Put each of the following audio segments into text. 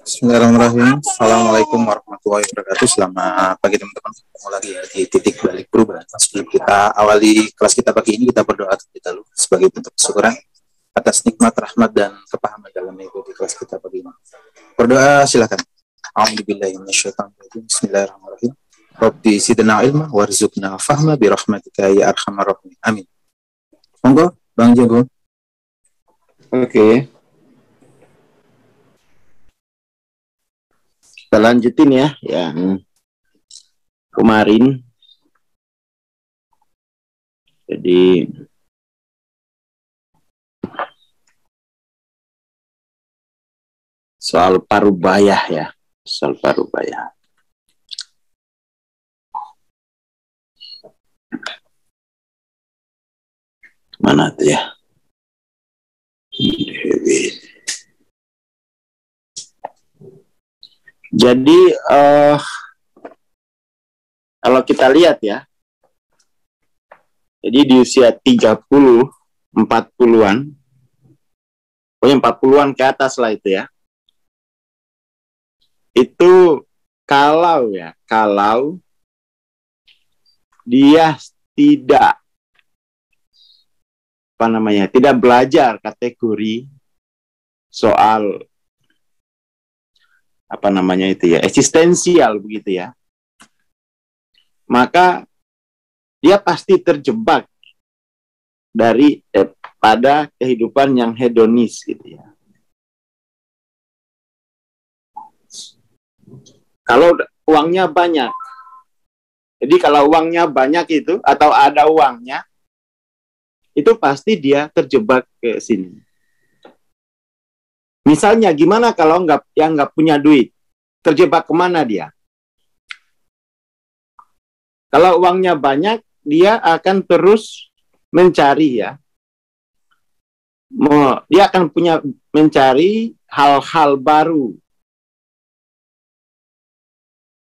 Bismillahirrahmanirrahim. Assalamualaikum warahmatullahi wabarakatuh. Selamat pagi teman-teman. Ketemu lagi ya di titik balik perubahan. Sebelum kita awali kelas kita pagi ini, kita berdoa terlebih dahulu sebagai bentuk syukuran atas nikmat, rahmat, dan kepahaman dalam mengikuti kelas kita pagi ini. Berdoa silakan. A'udzubillahi minasyaitonir rajim. Bismillahirrahmanirrahim. Rabbi zidna ilma warzuqna fahma bi rahmatika ya arhamar rahimin. Amin. Monggo, Bang Jago. Oke, kita lanjutin ya yang kemarin. Jadi soal parubayah ya, soal parubayah. Mana tuh ya? Jadi kalau kita lihat ya, jadi di usia 30, 40-an, pokoknya 40-an ke atas lah itu ya. Itu kalau dia tidak tidak belajar kategori soal eksistensial begitu ya, maka dia pasti terjebak pada kehidupan yang hedonis gitu ya. Kalau uangnya banyak, jadi kalau uangnya banyak itu atau ada uangnya, itu pasti dia terjebak ke sini. Misalnya gimana kalau nggak punya duit, terjebak kemana dia? Kalau uangnya banyak, dia akan terus mencari ya. Dia akan mencari hal-hal baru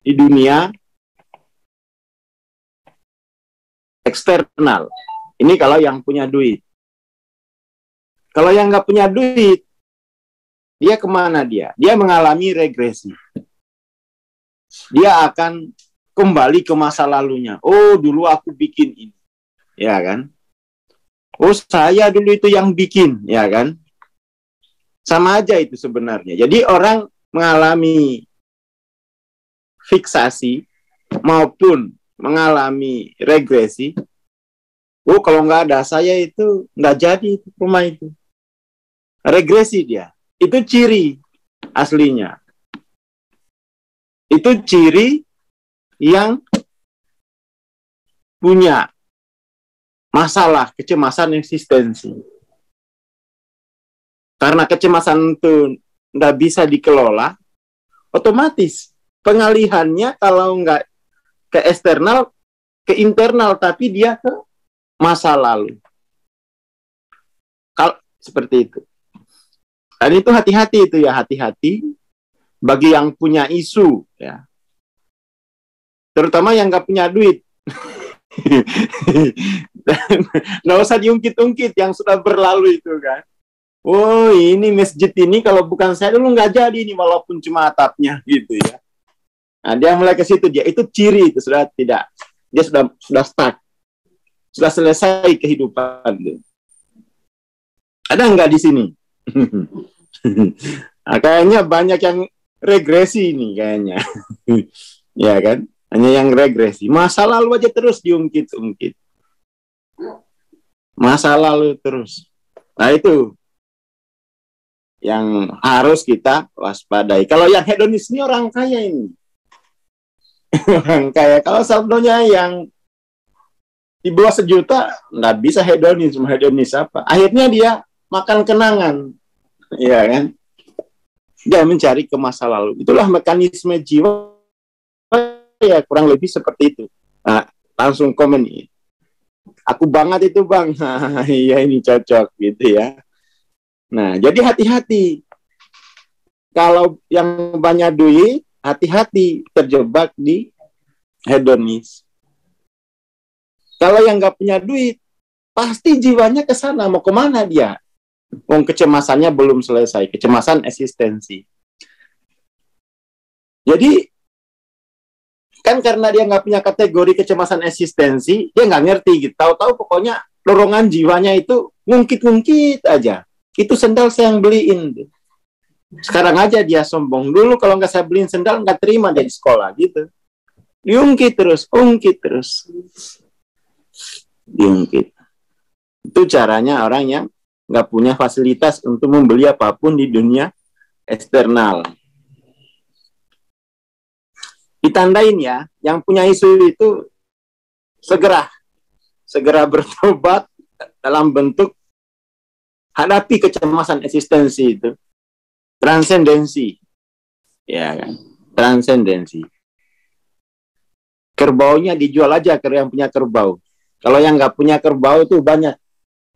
di dunia eksternal. Ini kalau yang punya duit. Kalau yang nggak punya duit, dia kemana dia? Dia mengalami regresi. Dia akan kembali ke masa lalunya. Oh, dulu aku bikin ini. Ya kan? Oh, saya dulu itu yang bikin. Ya kan? Sama aja itu sebenarnya. Jadi orang mengalami fiksasi maupun mengalami regresi. Oh, kalau nggak ada saya itu nggak jadi itu rumah itu. Regresi dia. Itu ciri aslinya. Itu ciri yang punya masalah kecemasan eksistensi. Karena kecemasan itu nggak bisa dikelola, otomatis pengalihannya kalau nggak ke eksternal, ke internal, tapi dia ke masa lalu. Kalau seperti itu. Dan itu hati-hati itu ya, hati-hati bagi yang punya isu ya. Terutama yang nggak punya duit. Nggak usah diungkit-ungkit yang sudah berlalu itu kan. Oh, ini masjid ini kalau bukan saya dulu nggak jadi ini walaupun cuma atapnya gitu ya. Nah, dia mulai ke situ, dia itu ciri itu sudah tidak. Dia sudah stuck. Sudah selesai kehidupan. Ada nggak di sini? Nah, kayaknya banyak yang regresi ini kayaknya. Ya kan? Hanya yang regresi. Masa lalu aja terus diungkit-ungkit. Masa lalu terus. Nah, itu yang harus kita waspadai. Kalau yang hedonis ini orang kaya ini. Orang kaya. Kalau saldonya yang di bawah 1 juta, nggak bisa hedonis. Hedonis apa? Akhirnya dia makan kenangan. Iya kan? Dia mencari ke masa lalu. Itulah mekanisme jiwa ya, kurang lebih seperti itu. Nah, langsung komen ini. Aku banget itu bang. Iya ini cocok gitu ya. Nah, jadi hati-hati. Kalau yang banyak duit, hati-hati terjebak di hedonis. Kalau yang nggak punya duit, pasti jiwanya ke sana. Mau kemana dia? Kecemasannya belum selesai. Kecemasan eksistensi. Jadi kan karena dia nggak punya kategori kecemasan eksistensi, dia nggak ngerti gitu. Tahu-tahu pokoknya dorongan jiwanya itu ngungkit-ngungkit aja. Itu sendal saya yang beliin. Sekarang aja dia sombong. Dulu kalau nggak saya beliin sendal nggak terima dia di sekolah gitu. Diungkit terus, ungkit terus. Diungkit. Itu caranya orang yang nggak punya fasilitas untuk membeli apapun di dunia eksternal. Ditandain ya, yang punya isu itu segera bertobat dalam bentuk hadapi kecemasan eksistensi itu. Transendensi. Ya kan? Transendensi. Kerbaunya dijual aja ke yang punya kerbau. Kalau yang nggak punya kerbau itu banyak.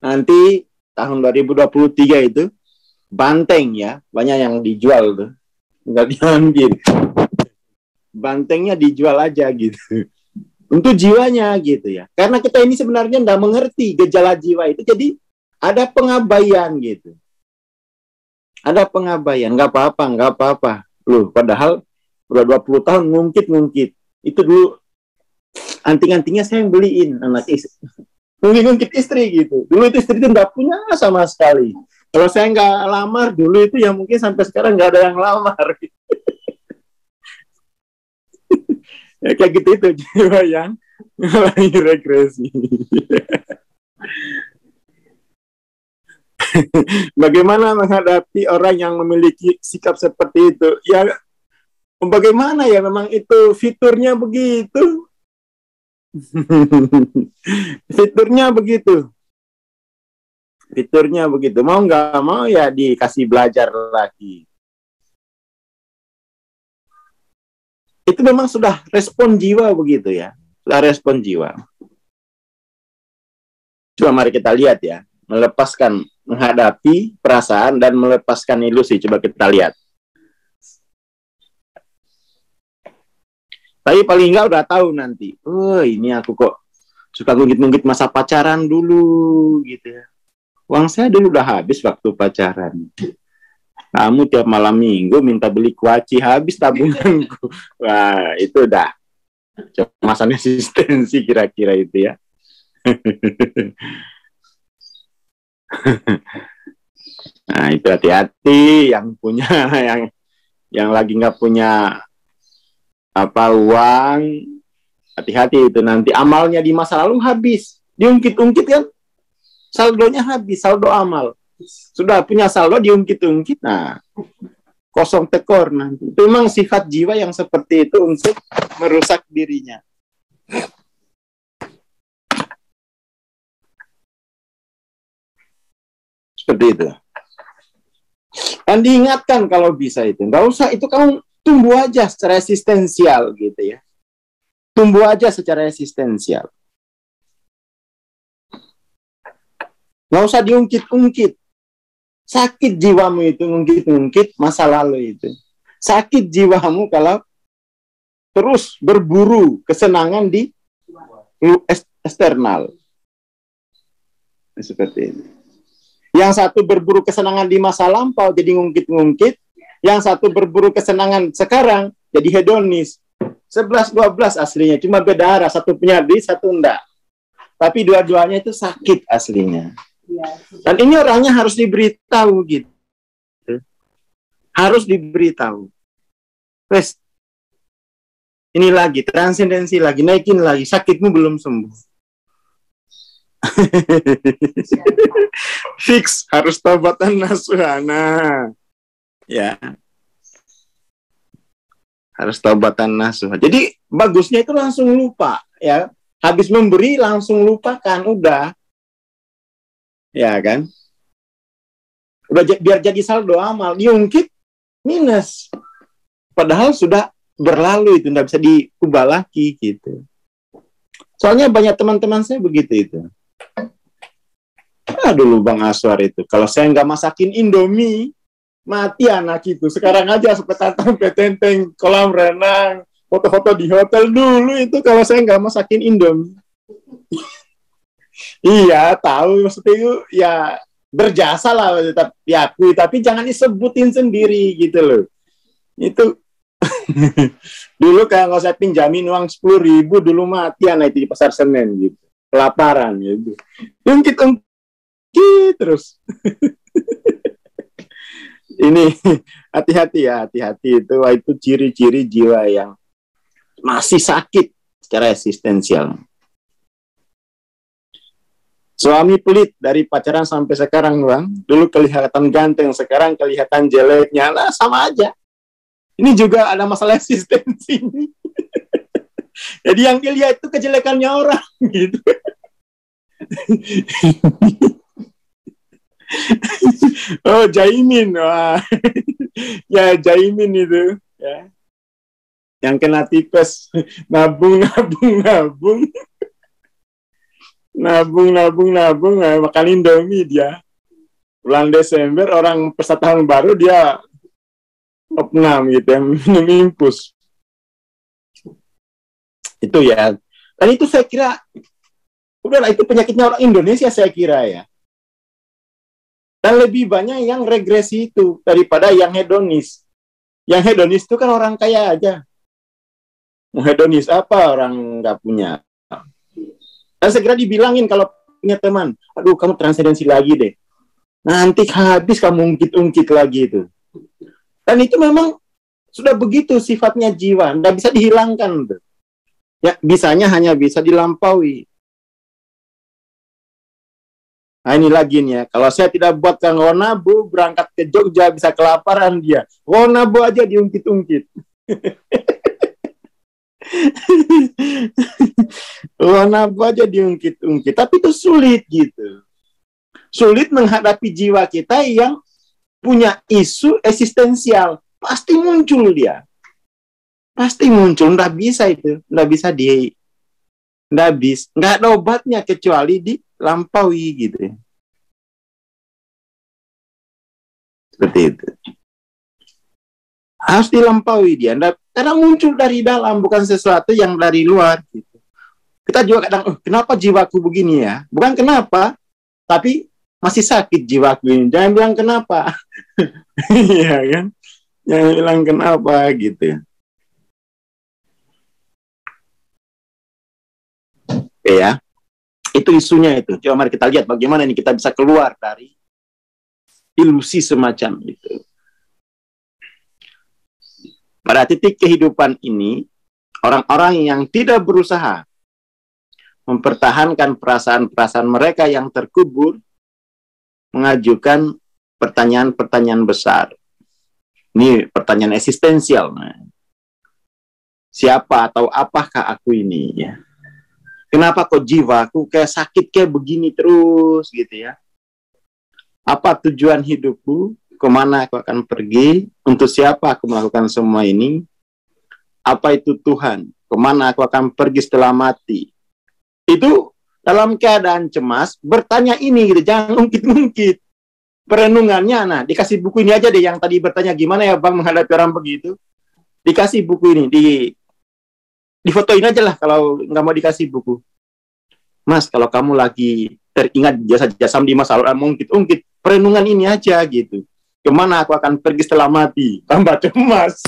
Nanti tahun 2023 itu banteng ya, banyak yang dijual tuh. Nggak diambil. Bantengnya dijual aja gitu. Untuk jiwanya gitu ya. Karena kita ini sebenarnya nggak mengerti gejala jiwa itu. Jadi ada pengabaian gitu. Ada pengabaian. Nggak apa-apa. Loh, padahal udah 20 tahun ngungkit. Itu dulu anting-antingnya saya yang beliin anak istri. Ngungkit istri gitu. Dulu itu istri itu nggak punya sama sekali. Kalau saya nggak lamar dulu itu ya mungkin sampai sekarang nggak ada yang lamar. Gitu. Ya, kayak gitu itu jiwa yang mengalami regresi. Bagaimana menghadapi orang yang memiliki sikap seperti itu? Ya, bagaimana ya memang itu fiturnya begitu. Fiturnya begitu. Mau nggak mau ya dikasih belajar lagi. Itu memang sudah respon jiwa begitu ya. Sudah respon jiwa. Coba mari kita lihat ya. Menghadapi perasaan dan melepaskan ilusi. Coba kita lihat. Tapi paling enggak udah tahu nanti. Oh, ini aku kok suka ngungkit-ngungkit masa pacaran dulu gitu ya. Uang saya dulu udah habis waktu pacaran. Kamu tiap malam minggu minta beli kuaci, habis tabunganku. Wah, itu udah kecemasan eksistensi kira-kira itu ya. Nah, itu hati-hati yang punya yang lagi nggak punya uang, hati-hati itu nanti amalnya di masa lalu habis, diungkit-ungkit kan, saldonya habis, saldo amal. Sudah punya saldo diungkit-ungkit, nah kosong tekor nanti. Itu memang sifat jiwa yang seperti itu untuk merusak dirinya. Seperti itu. Dan diingatkan kalau bisa itu, nggak usah itu kamu tumbuh aja secara eksistensial gitu ya. Tumbuh aja secara eksistensial. Nggak usah diungkit-ungkit. Sakit jiwamu itu ngungkit-ngungkit masa lalu itu. Sakit jiwamu kalau terus berburu kesenangan di eksternal. Seperti ini. Yang satu berburu kesenangan di masa lampau jadi ngungkit-ngungkit. Yang satu berburu kesenangan sekarang jadi hedonis. 11-12 aslinya. Cuma beda arah. Satu punya duit, satu enggak. Tapi dua-duanya itu sakit aslinya. Dan ini orangnya harus diberitahu gitu. Harus diberitahu. Wes, ini lagi, transendensi lagi, naikin lagi. Sakitmu belum sembuh. Fix, harus taubatan nasuhana. Ya. Harus taubatan nasuh. Jadi bagusnya itu langsung lupa. Ya. Habis memberi langsung lupakan, udah. Ya kan? Udah biar jadi saldo amal, diungkit minus. Padahal sudah berlalu itu, nggak bisa diubah lagi gitu. Soalnya banyak teman-teman saya begitu itu. Dulu Bang Aswar itu, kalau saya nggak masakin Indomie, mati anak itu. Sekarang aja sampai tenteng kolam renang, foto-foto di hotel dulu itu kalau saya nggak masakin Indomie. Iya, tahu maksudnya itu ya berjasa lah, tapi jangan disebutin sendiri gitu loh. Itu Dulu kalau saya pinjamin uang 10.000 dulu mati anak itu di pasar Senen gitu. Kelaparan gitu. Ungkit terus. Ini hati-hati ya, hati-hati itu ciri-ciri jiwa yang masih sakit secara eksistensial. Suami pelit dari pacaran sampai sekarang, Bang. Dulu kelihatan ganteng, sekarang kelihatan jeleknya. Lah, sama aja. Ini juga ada masalah eksistensi. Jadi yang dilihat itu kejelekannya orang, gitu. Oh, Jaimin. Wah. Ya, Jaimin itu. Ya. Yang kena tipes. Nabung. Nabung, makan Indomie dia. Bulan Desember orang peserta tahun baru dia opnam gitu ya, minum impus. Itu ya. Dan itu saya kira udahlah itu penyakitnya orang Indonesia saya kira ya. Dan lebih banyak yang regresi itu daripada yang hedonis. Yang hedonis itu kan orang kaya aja. Mau hedonis apa orang nggak punya. Dan segera dibilangin kalau punya teman, aduh kamu transendensi lagi deh. Nanti habis kamu ungkit-ungkit lagi itu. Dan itu memang sudah begitu sifatnya jiwa, nggak bisa dihilangkan. Tuh. Ya, bisanya hanya bisa dilampaui. Nah ini lagi nih ya, kalau saya tidak buat Kang Wonabu berangkat ke Jogja bisa kelaparan dia. Wonabu aja diungkit-ungkit. Wonabu aja diungkit-ungkit, tapi itu sulit gitu. Sulit menghadapi jiwa kita yang punya isu eksistensial. Pasti muncul dia. Pasti muncul, nggak bisa itu. Nggak bisa nggak ada obatnya kecuali dilampaui gitu. Seperti itu. Harus dilampaui dia. Karena muncul dari dalam, bukan sesuatu yang dari luar. Gitu. Kita juga kadang, kenapa jiwaku begini ya? Bukan kenapa, tapi masih sakit jiwaku ini. Jangan bilang kenapa. Iya kan? Jangan bilang kenapa gitu. Oke ya. Itu isunya itu. Coba mari kita lihat bagaimana ini kita bisa keluar dari ilusi semacam itu. Pada titik kehidupan ini, orang-orang yang tidak berusaha mempertahankan perasaan-perasaan mereka yang terkubur, mengajukan pertanyaan-pertanyaan besar. Ini pertanyaan eksistensial. Siapa atau apakah aku ini? Ya. Kenapa kok jiwaku kayak sakit kayak begini terus gitu ya? Apa tujuan hidupku? Kemana aku akan pergi? Untuk siapa aku melakukan semua ini? Apa itu Tuhan? Kemana aku akan pergi setelah mati? Itu dalam keadaan cemas, bertanya ini gitu, jangan ungkit-ungkit. Perenungannya, nah dikasih buku ini aja deh yang tadi bertanya gimana ya Bang menghadapi orang begitu. Dikasih buku ini, difotoin aja lah kalau nggak mau dikasih buku. Mas, kalau kamu lagi teringat jasa-jasa di masa lalu, ungkit-ungkit, perenungan ini aja gitu. Kemana aku akan pergi setelah mati? Tambah cemas.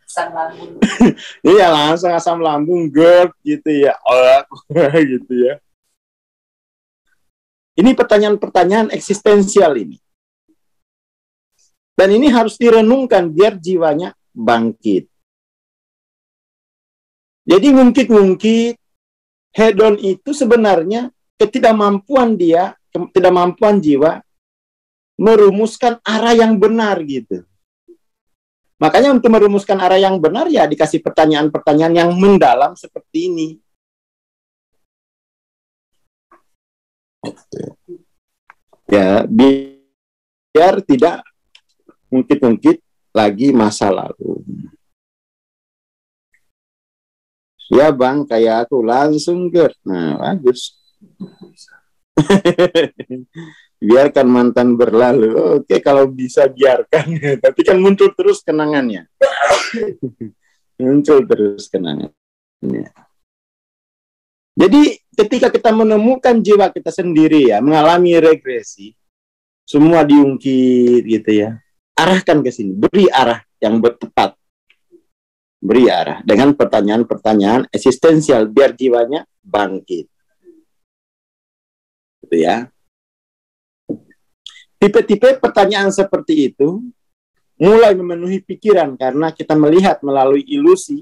Asam lambung. Iya langsung asam lambung GERD gitu ya. Gitu ya. Ini pertanyaan-pertanyaan eksistensial ini. Dan ini harus direnungkan biar jiwanya bangkit. Jadi ngungkit-ngungkit hedon itu sebenarnya ketidakmampuan jiwa merumuskan arah yang benar gitu. Makanya untuk merumuskan arah yang benar ya dikasih pertanyaan-pertanyaan yang mendalam seperti ini. Ya, biar tidak ungkit-ungkit lagi masa lalu. Ya Bang, kayak aku langsung GERD. Nah, bagus. Biarkan mantan berlalu. Oke, kalau bisa biarkan. Tapi kan muncul terus kenangannya. Muncul terus kenangannya. Jadi ketika kita menemukan jiwa kita sendiri ya, mengalami regresi, semua diungkit gitu ya. arahkan ke sini, beri arah yang tepat, beri arah dengan pertanyaan-pertanyaan eksistensial biar jiwanya bangkit, gitu ya. Tipe-tipe pertanyaan seperti itu mulai memenuhi pikiran karena kita melihat melalui ilusi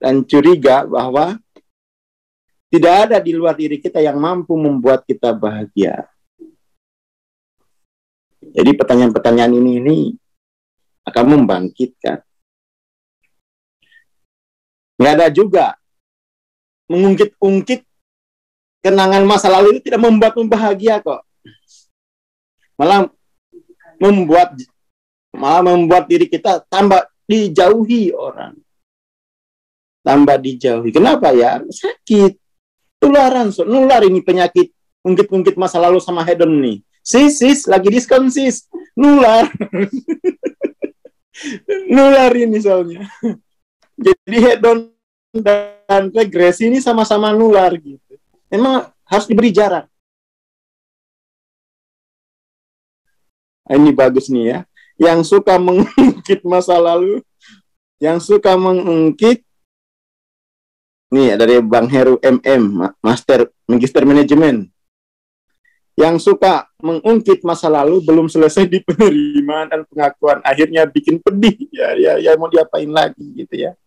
dan curiga bahwa tidak ada di luar diri kita yang mampu membuat kita bahagia. Jadi pertanyaan-pertanyaan ini akan membangkitkan. Nggak ada juga mengungkit-ungkit kenangan masa lalu itu tidak membuatmu bahagia kok. Malah membuat diri kita tambah dijauhi orang. Tambah dijauhi. Kenapa ya? Sakit. Tularan. Nular ini penyakit. Ungkit-ungkit masa lalu sama hedon nih. Sis, lagi diskon sis. Nular. Nular ini soalnya. Jadi hedon dan regresi ini sama-sama nular gitu. Memang harus diberi jarak. Ini bagus nih ya. Yang suka mengungkit masa lalu, yang suka mengungkit, nih dari Bang Heru MM, Magister Manajemen. Yang suka mengungkit masa lalu belum selesai di penerimaan dan pengakuan, akhirnya bikin pedih. Ya mau diapain lagi gitu ya.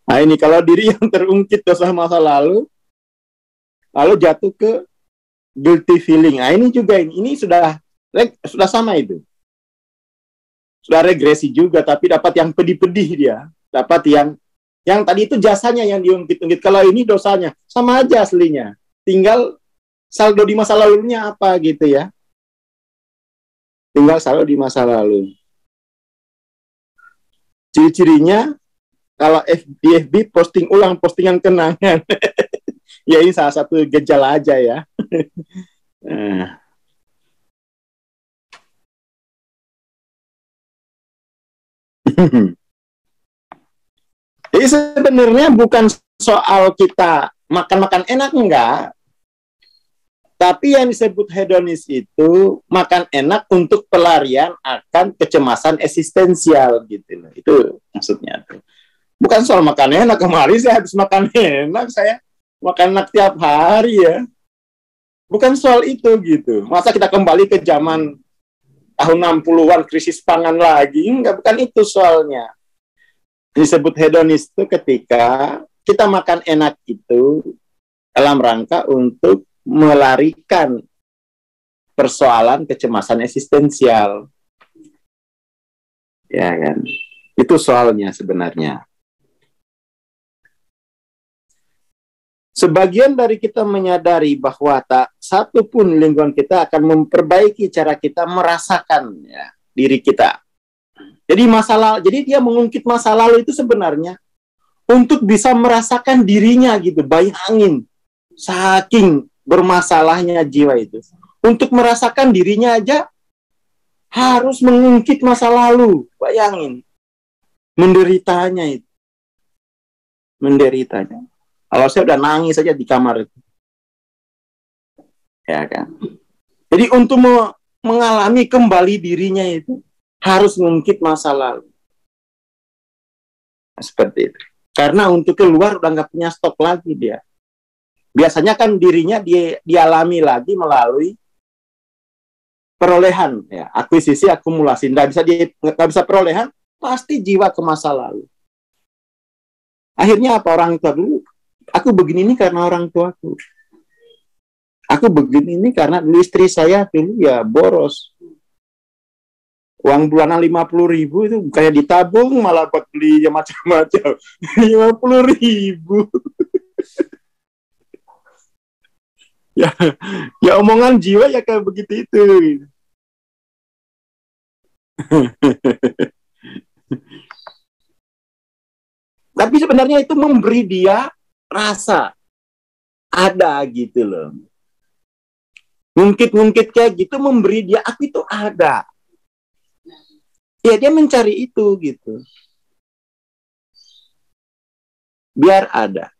Nah ini kalau diri yang terungkit dosa masa lalu jatuh ke guilty feeling. Nah ini juga ini sudah sama itu. Sudah regresi juga, tapi dapat yang pedih-pedih dia. Dapat yang tadi itu jasanya yang diungkit-ungkit. Kalau ini dosanya, sama aja aslinya. Tinggal saldo di masa lalunya apa gitu ya. Tinggal saldo di masa lalu. Ciri-cirinya, kalau di FB posting ulang postingan kenangan. Ya ini salah satu gejala aja ya. Jadi sebenarnya bukan soal kita makan-makan enak, enggak. Tapi yang disebut hedonis itu makan enak untuk pelarian akan kecemasan eksistensial gitu loh. Itu maksudnya tuh. Bukan soal makan enak. Kemarin saya habis makan enak, saya makan enak tiap hari ya. Bukan soal itu gitu. Masa kita kembali ke zaman tahun 60-an krisis pangan lagi? Enggak, bukan itu soalnya. Disebut hedonis itu ketika kita makan enak itu dalam rangka untuk melarikan persoalan kecemasan eksistensial. Ya kan? Itu soalnya sebenarnya. Sebagian dari kita menyadari bahwa tak satu pun lingkungan kita akan memperbaiki cara kita merasakan ya, diri kita. Jadi dia mengungkit masa lalu itu sebenarnya untuk bisa merasakan dirinya gitu. Bayangin, saking bermasalahnya jiwa itu. Untuk merasakan dirinya aja harus mengungkit masa lalu. Bayangin, menderitanya itu. Menderitanya. Kalau saya udah nangis saja di kamar itu. Ya kan. Jadi untuk mengalami kembali dirinya itu harus mengungkit masa lalu. Seperti itu. Karena untuk keluar udah nggak punya stok lagi dia. Biasanya kan dirinya dialami lagi melalui perolehan, ya, akuisisi, akumulasi. Nggak bisa perolehan, pasti jiwa ke masa lalu. Akhirnya apa, orang tua dulu? Aku begini ini karena orang tuaku. Aku begini ini karena dulu istri saya dulu ya boros. Uang bulanan 50.000 itu kayak ditabung malah buat beli macam-macam. 50.000. ya omongan jiwa ya kayak begitu itu. Tapi sebenarnya itu memberi dia rasa ada gitu loh. Ngungkit-ngungkit kayak gitu memberi dia aku itu ada. Ya dia mencari itu gitu. Biar ada.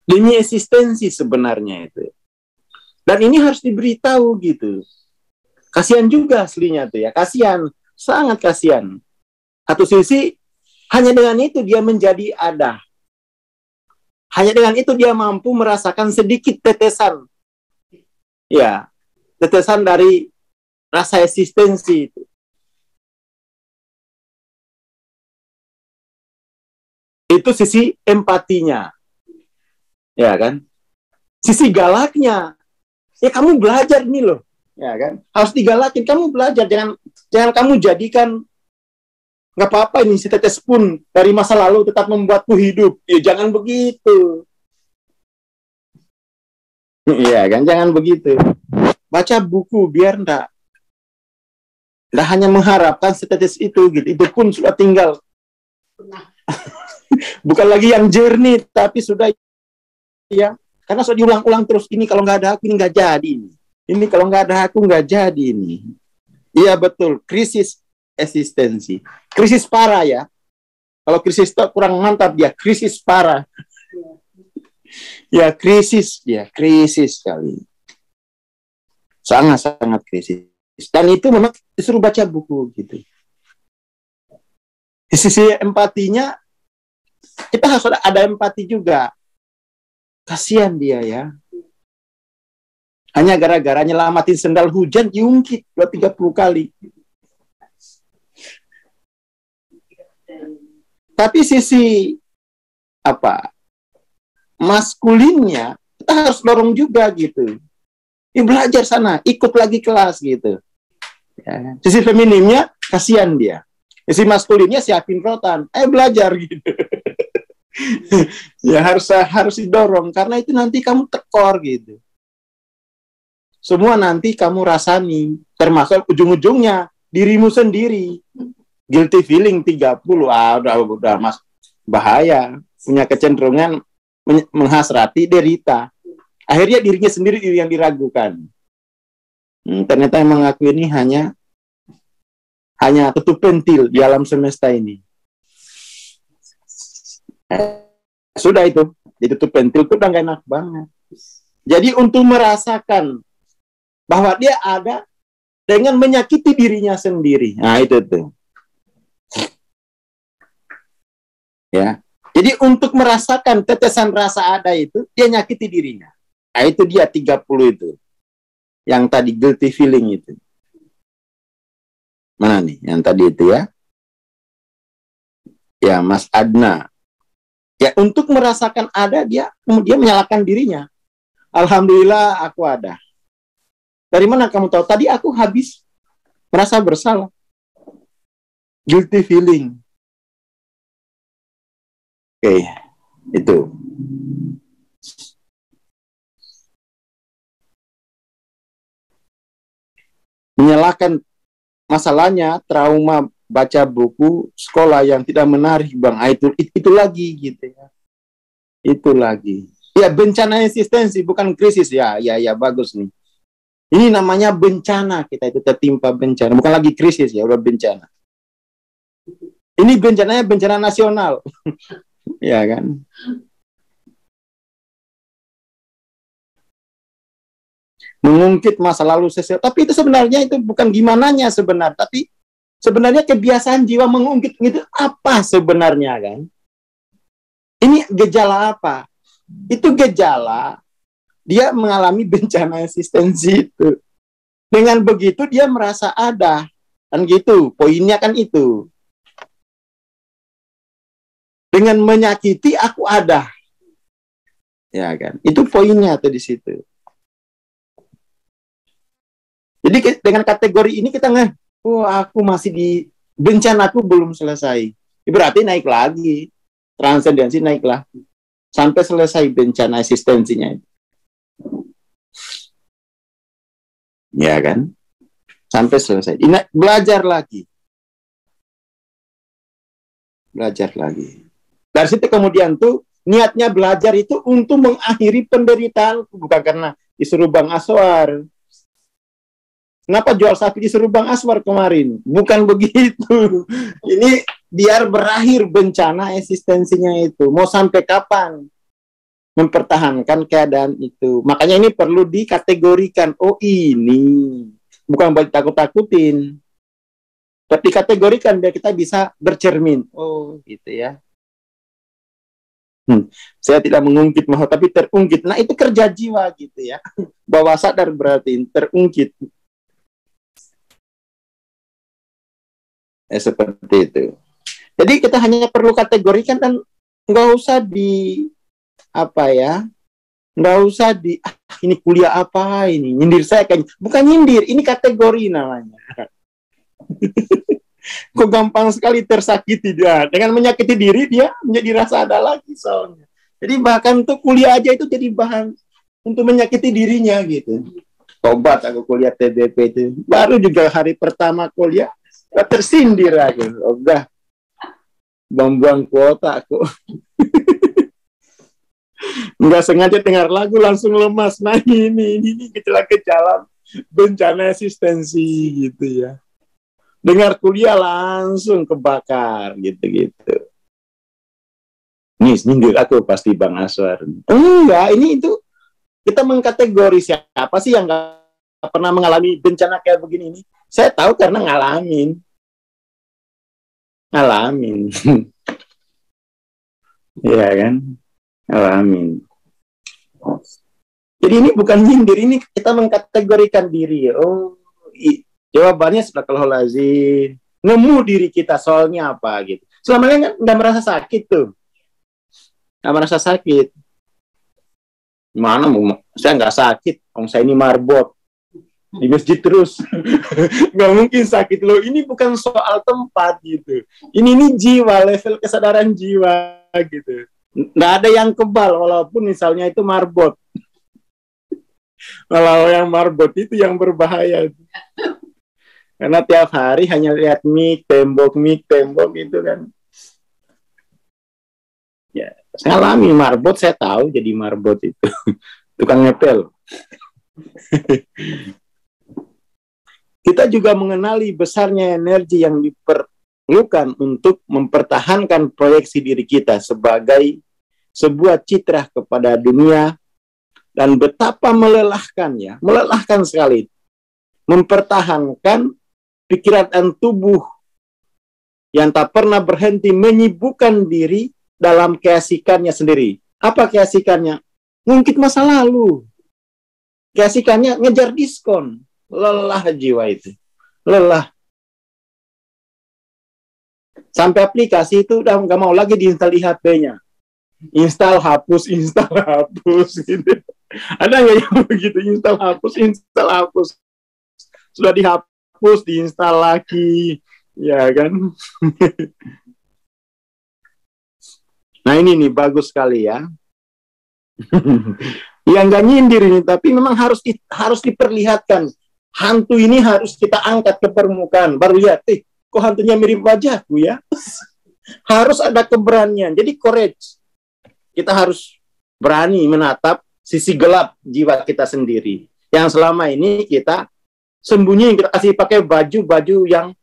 Demi eksistensi sebenarnya itu. Dan ini harus diberitahu gitu. Kasihan juga aslinya tuh ya, kasihan, sangat kasihan. Satu sisi, hanya dengan itu dia menjadi ada. Hanya dengan itu dia mampu merasakan sedikit tetesan. Ya, tetesan dari rasa eksistensi itu. Itu sisi empatinya. Ya kan? Sisi galaknya. Ya kamu belajar nih loh. Ya kan? Harus digalakin, kamu belajar, jangan kamu jadikan nggak apa-apa ini setetes pun dari masa lalu tetap membuatku hidup. Ya jangan begitu. Iya kan, jangan begitu. Baca buku biar enggak hanya mengharapkan setetes itu gitu. Itu pun sudah tinggal. Bukan lagi yang jernih, tapi sudah ya, karena sudah diulang-ulang terus. Ini kalau nggak ada aku ini nggak jadi ini kalau nggak ada aku nggak jadi ini. Iya betul, krisis eksistensi, krisis parah ya. Kalau krisis itu kurang mantap dia, krisis parah. Ya krisis sekali, sangat krisis. Dan itu memang disuruh baca buku gitu. Di sisi empatinya kita harus ada empati juga. Kasihan dia ya. Hanya gara-gara nyelamatin sendal hujan diungkit 30 kali. Tapi sisi maskulinnya kita harus dorong juga gitu. Belajar sana, ikut lagi kelas gitu. Ya. Sisi femininnya kasihan dia. Sisi maskulinnya siapin rotan, belajar gitu. Ya harus didorong karena itu nanti kamu tekor gitu. Semua nanti kamu rasani, termasuk ujung-ujungnya dirimu sendiri. Guilty feeling 30, udah mas bahaya, punya kecenderungan menghasrati derita. Akhirnya dirinya sendiri yang diragukan. Ternyata emang aku ini hanya tutup pentil di alam semesta ini. Sudah itu, ditutup pentil itu udah gak enak banget. Jadi untuk merasakan bahwa dia ada dengan menyakiti dirinya sendiri. Nah itu tuh. Ya. Jadi untuk merasakan tetesan rasa ada itu, dia nyakiti dirinya. Nah itu dia 30 itu. Yang tadi guilty feeling itu. Mana nih yang tadi itu ya? Ya Mas Adna. Ya untuk merasakan ada dia kemudian menyalahkan dirinya. Alhamdulillah aku ada. Dari mana kamu tahu? Tadi aku habis merasa bersalah. Guilty feeling. Oke, itu. Menyalahkan masalahnya, trauma baca buku sekolah yang tidak menarik, Bang. Itu lagi gitu ya. Itu lagi. Ya bencana eksistensi bukan krisis ya. Ya bagus nih. Ini namanya bencana, kita itu tertimpa bencana. Bukan lagi krisis ya, udah bencana. Ini bencananya bencana nasional. Ya kan? Mengungkit masa lalu sosial. Tapi itu sebenarnya itu bukan gimananya sebenarnya. Tapi sebenarnya kebiasaan jiwa mengungkit itu apa sebenarnya kan? Ini gejala apa? Itu gejala dia mengalami bencana eksistensi itu. Dengan begitu dia merasa ada. Kan gitu, poinnya kan itu. Dengan menyakiti aku ada. Ya kan? Itu poinnya tuh di situ. Jadi dengan kategori ini kita aku masih di bencana, aku belum selesai. Berarti naik lagi. Transendensi naiklah. Sampai selesai bencana eksistensinya. Ya kan? Sampai selesai. Belajar lagi. Belajar lagi. Dari situ kemudian tuh niatnya belajar itu untuk mengakhiri penderitaan, bukan karena disuruh Bang Aswar. Kenapa jual sapi disuruh Bang Aswar kemarin? Bukan begitu. Ini biar berakhir bencana eksistensinya itu. Mau sampai kapan? mempertahankan keadaan itu. Makanya ini perlu dikategorikan. Oh ini bukan buat takut-takutin, tapi kategorikan biar kita bisa bercermin. Oh gitu ya. Saya tidak mengungkit mahal, tapi terungkit. Nah itu kerja jiwa gitu ya. Bawah sadar berarti terungkit. Seperti itu. Jadi kita hanya perlu kategorikan dan nggak usah di apa ya, nggak usah di ini kuliah apa ini nyindir saya kan, bukan nyindir, ini kategori namanya. Kok gampang sekali tersakiti dia dengan menyakiti diri, dia menjadi rasa ada lagi soalnya. Jadi bahkan untuk kuliah aja itu jadi bahan untuk menyakiti dirinya gitu. Tobat aku kuliah TBP itu, baru juga hari pertama kuliah tersindir aku, udah buang-buang kuota aku. Nggak sengaja dengar lagu langsung lemas. Nah ini gejala-gejala bencana eksistensi gitu ya. Dengar kuliah langsung kebakar gitu-gitu. Nih nyindir aku pasti Bang Aswar. Enggak, ini itu kita mengkategori siapa sih yang nggak pernah mengalami bencana kayak begini ini. Saya tahu karena ngalamin. Iya kan? Ngalamin. Jadi ini bukan nyindir, ini kita mengkategorikan diri. Oh, jawabannya astagfirullahaladzim. Nemu diri kita soalnya apa gitu. Selama ini nggak merasa sakit tuh. Nggak merasa sakit. Mana saya nggak sakit. Saya ini marbot. Di masjid terus. Nggak mungkin sakit loh. Ini bukan soal tempat gitu. Ini jiwa, level kesadaran jiwa gitu. Nggak ada yang kebal walaupun misalnya itu marbot. Kalau yang marbot itu yang berbahaya. Karena tiap hari hanya lihat mik, tembok itu kan. Ya, saya alami marbot, saya tahu jadi marbot itu. Tukang ngepel. Kita juga mengenali besarnya energi yang diperlukan untuk mempertahankan proyeksi diri kita sebagai sebuah citra kepada dunia, dan betapa melelahkannya, melelahkan sekali mempertahankan pikiran dan tubuh yang tak pernah berhenti menyibukkan diri dalam keasikannya sendiri. Apa keasikannya? Ngungkit masa lalu. Keasikannya ngejar diskon. Lelah jiwa itu. Lelah. Sampai aplikasi itu udah nggak mau lagi diinstal di HP-nya. Install, hapus gitu. Ada nggak yang begitu? Install, hapus. Sudah dihapus, diinstal lagi. Ya kan? Nah ini nih, bagus sekali ya. Ya nggak nyindir ini, tapi memang harus diperlihatkan. Hantu ini harus kita angkat ke permukaan. Baru lihat, kok hantunya mirip wajahku ya? Harus ada keberanian. Jadi courage. Kita harus berani menatap sisi gelap jiwa kita sendiri. Yang selama ini kita sembunyi, kita kasih pakai baju yang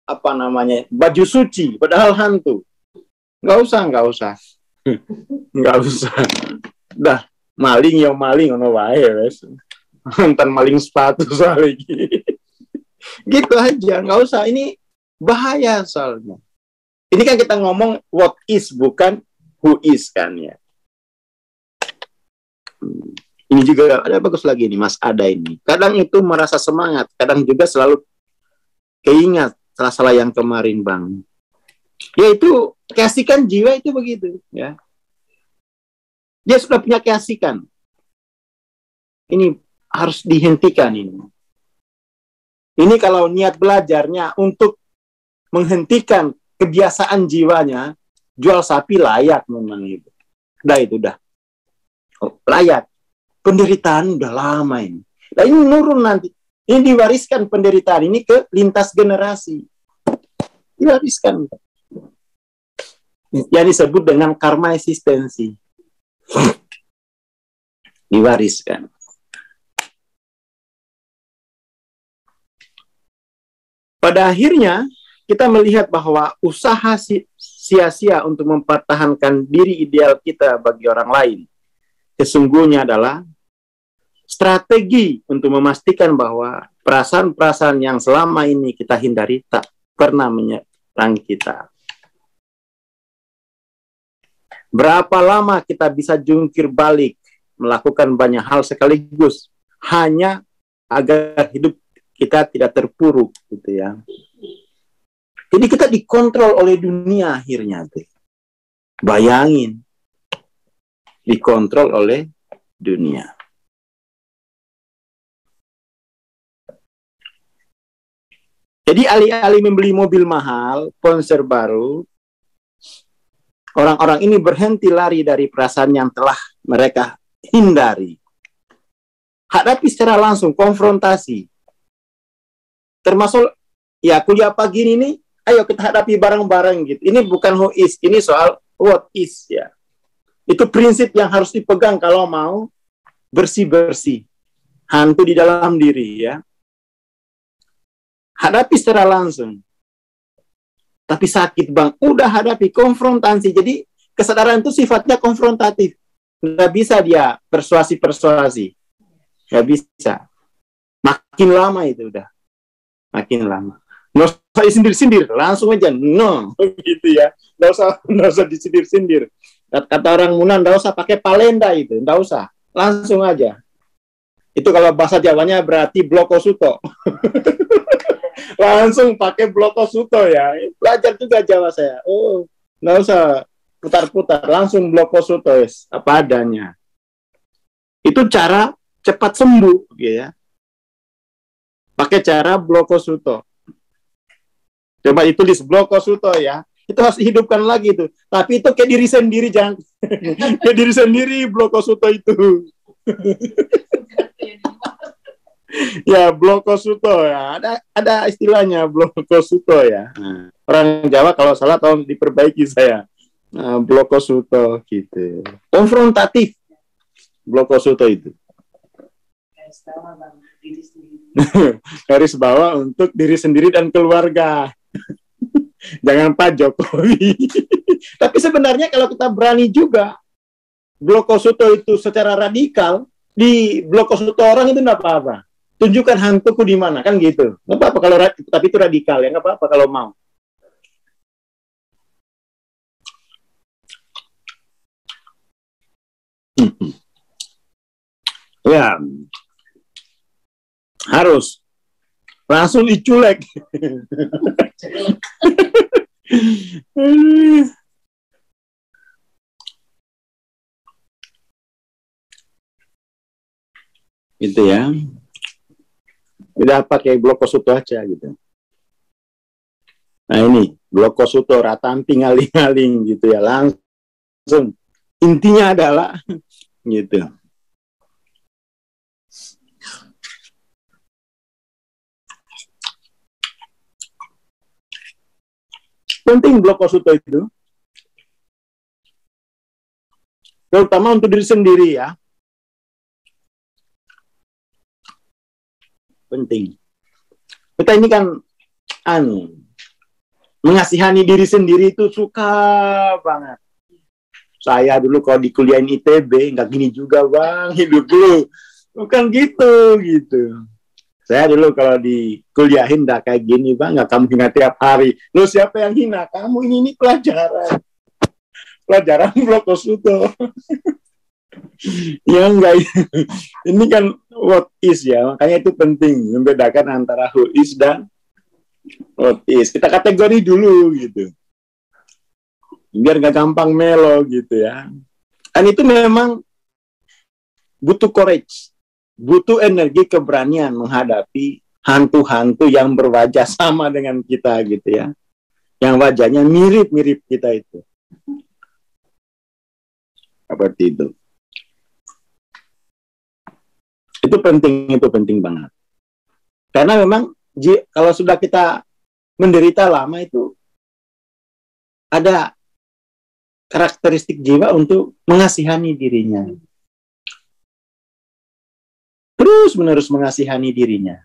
apa namanya, baju suci, padahal hantu. Nggak usah. Dah, maling ono wae wes. Mantan maling sepatu soalnya gitu aja, nggak usah. Ini bahaya soalnya. Ini kan kita ngomong what is, bukan who is kan ya. Ini juga ada bagus lagi nih Mas Ada ini. Kadang itu merasa semangat, kadang juga selalu keingat salah yang kemarin Bang. Yaitu keasikan jiwa itu begitu ya. Dia sudah punya keasikan. Ini harus dihentikan ini. Ini kalau niat belajarnya untuk menghentikan kebiasaan jiwanya, jual sapi layak memang itu. Udah. Layak. Penderitaan udah lama ini. Nah ini nurun nanti. Ini diwariskan penderitaan ini ke lintas generasi. Diwariskan. Yang disebut dengan karma eksistensi. Diwariskan. Pada akhirnya, kita melihat bahwa usaha sia-sia untuk mempertahankan diri ideal kita bagi orang lain sesungguhnya adalah strategi untuk memastikan bahwa perasaan-perasaan yang selama ini kita hindari tak pernah menyerang kita. Berapa lama kita bisa jungkir balik, melakukan banyak hal sekaligus, hanya agar hidup kita tidak terpuruk, gitu ya. Jadi kita dikontrol oleh dunia akhirnya, tuh. Bayangin, dikontrol oleh dunia. Jadi alih-alih membeli mobil mahal, ponsel baru, orang-orang ini berhenti lari dari perasaan yang telah mereka hindari. Hadapi secara langsung, konfrontasi. Termasuk, ya kuliah pagi ini, ayo kita hadapi bareng-bareng gitu. Ini bukan who is, ini soal what is ya. Itu prinsip yang harus dipegang kalau mau bersih-bersih. Hantu di dalam diri ya. Hadapi secara langsung. Tapi sakit bang, udah hadapi, konfrontasi. Jadi kesadaran itu sifatnya konfrontatif. Nggak bisa dia persuasi-persuasi. Nggak bisa. Makin lama itu udah. Makin lama. Nggak usah sindir-sindir, langsung aja. No, gitu ya. Nggak usah disindir-sindir. Kata orang Munan, nggak usah pakai palenda itu. Nggak usah. Langsung aja. Itu kalau bahasa Jawanya berarti bloko suto. Langsung pakai bloko suto ya. Belajar juga Jawa saya. Oh, nggak usah putar-putar. Langsung bloko suto apa adanya. Itu cara cepat sembuh, gitu ya. Pakai cara bloko suto. Coba ditulis bloko suto ya. Itu harus dihidupkan lagi itu. Tapi itu kayak diri sendiri, jangan. Kayak diri sendiri bloko suto itu. Ya, bloko suto ya. Ada istilahnya bloko suto ya. Orang Jawa kalau salah tolong diperbaiki saya. Bloko suto gitu. Konfrontatif. Bloko suto itu. Garis bawah untuk diri sendiri dan keluarga. Jangan Pak Jokowi. Tapi sebenarnya kalau kita berani juga bloko suto itu secara radikal, di bloko suto orang itu enggak apa-apa. Tunjukkan hantuku di mana, kan gitu. Nggak apa-apa kalau tapi itu radikal ya, nggak apa-apa kalau mau. Ya, harus langsung diculek. Gitu ya. Udah pakai bloko suto aja gitu. Nah ini bloko suto ratampi ngaling-ngaling gitu ya, langsung intinya adalah gitu. Penting bloko suto itu, terutama untuk diri sendiri ya. Penting. Kita ini kan mengasihani diri sendiri itu suka banget. Saya dulu kalau di kuliahin ITB nggak gini juga bang, hidup dulu bukan gitu. Saya dulu kalau di kuliahin nggak kayak gini bang, nggak kamu hina tiap hari. Lo siapa yang hina? Kamu ini pelajaran bloko suto. Ya enggak, ini kan what is ya, makanya itu penting membedakan antara who is dan what is. Kita kategori dulu gitu, biar nggak gampang melo gitu ya. Dan itu memang butuh courage, butuh energi, keberanian menghadapi hantu-hantu yang berwajah sama dengan kita gitu ya, yang wajahnya mirip-mirip kita itu. Seperti itu. Itu penting banget. Karena memang kalau sudah kita menderita lama itu ada karakteristik jiwa untuk mengasihani dirinya. Terus-menerus mengasihani dirinya.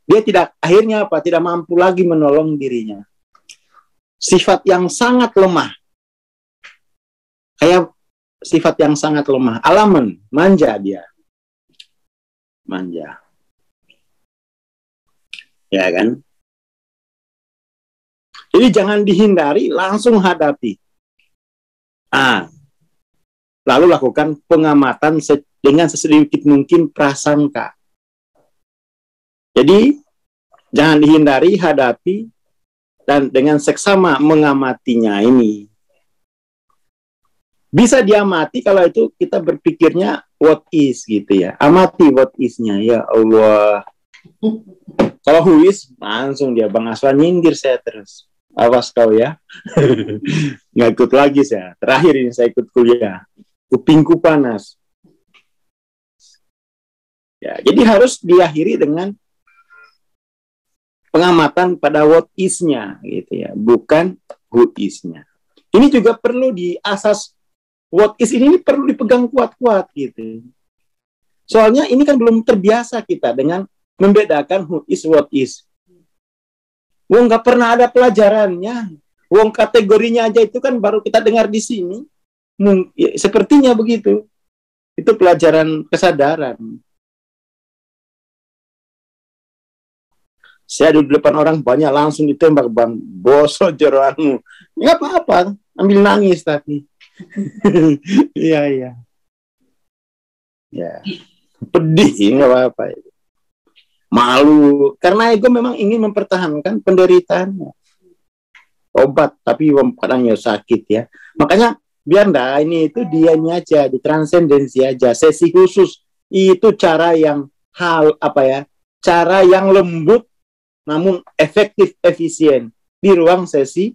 Dia akhirnya tidak mampu lagi menolong dirinya. Sifat yang sangat lemah. Kayak sifat yang sangat lemah. Alaman, manja dia. Manja. Ya kan? Jadi jangan dihindari, langsung hadapi. Lalu lakukan pengamatan dengan sesedikit mungkin prasangka. Jadi jangan dihindari, hadapi, dan dengan seksama mengamatinya ini. Bisa diamati kalau itu kita berpikirnya what is gitu ya. Amati what is-nya, ya Allah. Kalau who is, langsung dia Bang Aswan nyindir saya terus. Awas kau ya. Nggak ikut lagi saya. Terakhir ini saya ikut kuliah. Kupingku panas. Ya, jadi harus diakhiri dengan pengamatan pada what is-nya gitu ya, bukan who is-nya. Ini juga perlu di asas what is ini perlu dipegang kuat-kuat gitu. Soalnya ini kan belum terbiasa kita dengan membedakan who is what is. Wong nggak pernah ada pelajarannya. Wong kategorinya aja itu kan baru kita dengar di sini. Sepertinya begitu. Itu pelajaran kesadaran. Saya di depan orang banyak langsung ditembak, Bang. Bosok jeroanmu. Nggak apa-apa. Ambil nangis tapi. Iya. Ya. Pedih, nggak apa-apa. Malu. Karena ego memang ingin mempertahankan penderitaannya. Obat, tapi kadangnya sakit ya. Makanya biar enggak, ini itu dianya aja, di transendensi aja, sesi khusus itu cara yang cara yang lembut namun efektif, efisien di ruang sesi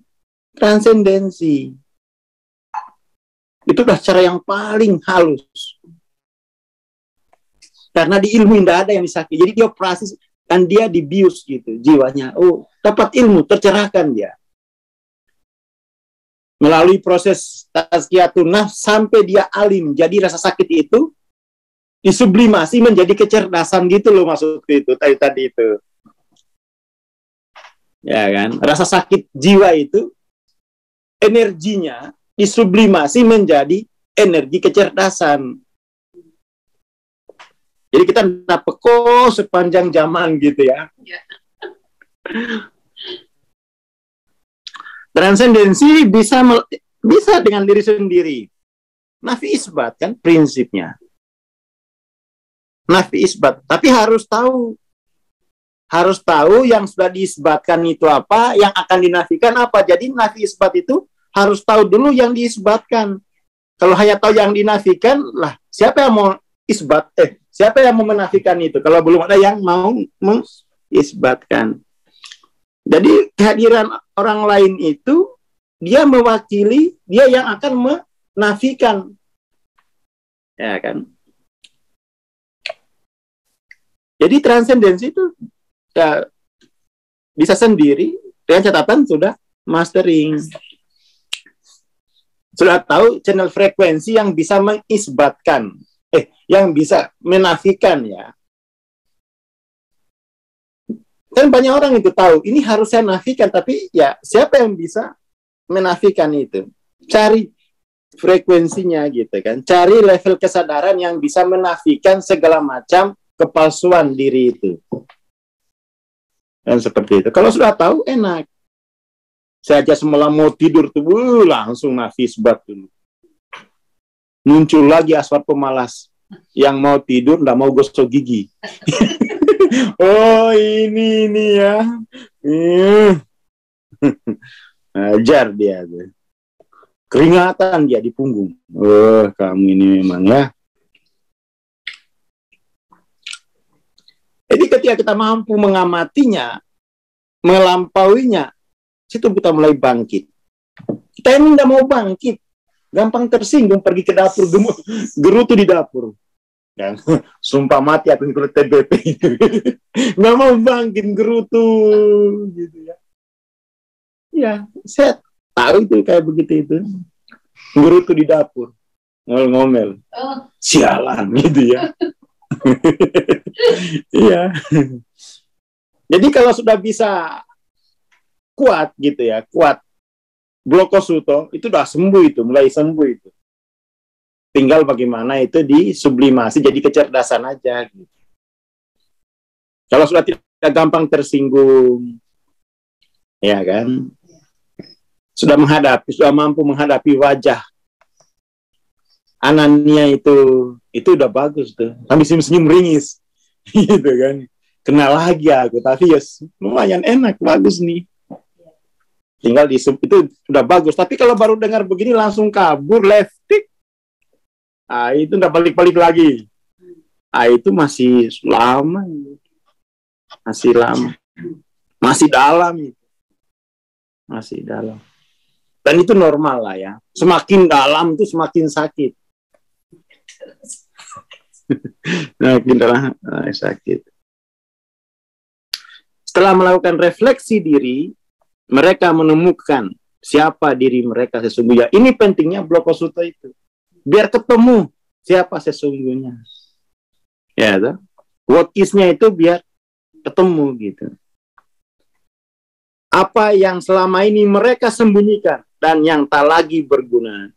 transendensi. Itu adalah cara yang paling halus. Karena di ilmu tidak ada yang disakiti. Jadi dia operasi dan dia dibius gitu jiwanya. Oh, dapat ilmu, tercerahkan dia. Melalui proses tazkiyatun nafs sampai dia alim. Jadi rasa sakit itu disublimasi menjadi kecerdasan gitu loh, maksudku itu tadi itu. Ya kan? Rasa sakit jiwa itu energinya disublimasi menjadi energi kecerdasan. Jadi kita tidak peko sepanjang zaman gitu ya. Transendensi bisa dengan diri sendiri. Nafi isbat kan prinsipnya. Nafi isbat. Tapi harus tahu. Harus tahu yang sudah diisbatkan itu apa, yang akan dinafikan apa. Jadi nafi isbat itu harus tahu dulu yang diisbatkan. Kalau hanya tahu yang dinafikan, lah siapa yang mau isbat? Siapa yang mau menafikan itu? Kalau belum ada yang mau mengisbatkan. Jadi kehadiran orang lain itu dia mewakili, dia yang akan menafikan. Ya kan? Jadi transendensi itu ya, bisa sendiri dengan catatan sudah mastering. Sudah tahu channel frekuensi yang bisa mengisbatkan, yang bisa menafikan ya. Kan banyak orang itu tahu, ini harus saya nafikan, tapi ya siapa yang bisa menafikan itu? Cari frekuensinya gitu kan. Cari level kesadaran yang bisa menafikan segala macam kepalsuan diri itu. Dan seperti itu. Kalau sudah tahu, enak. Saya aja semalam mau tidur tuh, langsung nafisbat dulu. Muncul lagi aswat pemalas. Yang mau tidur, nggak mau gosok gigi. Oh ini ya. Ajar dia tuh. Keringatan dia di punggung. Oh kamu ini memang ya. Jadi ketika kita mampu mengamatinya, melampauinya, situ kita mulai bangkit. Kita ini nggak mau bangkit, gampang tersinggung, pergi ke dapur, gerutu di dapur. Dan sumpah mati aku ikut TBP. Nggak mau bangkit, gerutu gitu ya. Ya, saya tahu itu kayak begitu itu. Gerutu di dapur, ngomel-ngomel. Sialan gitu ya. Iya. Jadi kalau sudah bisa kuat gitu ya, kuat Blokosuto itu udah sembuh itu, mulai sembuh itu. Tinggal bagaimana itu disublimasi jadi kecerdasan aja. Kalau sudah tidak gampang tersinggung, ya kan, sudah mampu menghadapi wajah Anania itu udah bagus tuh. Sambil senyum ringis, gitu kan. Kenal lagi aku, tapi ya lumayan enak, bagus nih. Tinggal itu udah bagus. Tapi kalau baru dengar begini langsung kabur, leftik. Itu udah balik-balik lagi. Itu masih lama. Masih lama. Masih dalam. Masih dalam. Dan itu normal lah ya. Semakin dalam itu semakin sakit. Semakin dalam sakit. Setelah melakukan refleksi diri, mereka menemukan siapa diri mereka sesungguhnya. Ini pentingnya Bloko Sutta itu. Biar ketemu siapa sesungguhnya. Ya, tuh. What is-nya itu biar ketemu gitu. Apa yang selama ini mereka sembunyikan dan yang tak lagi berguna.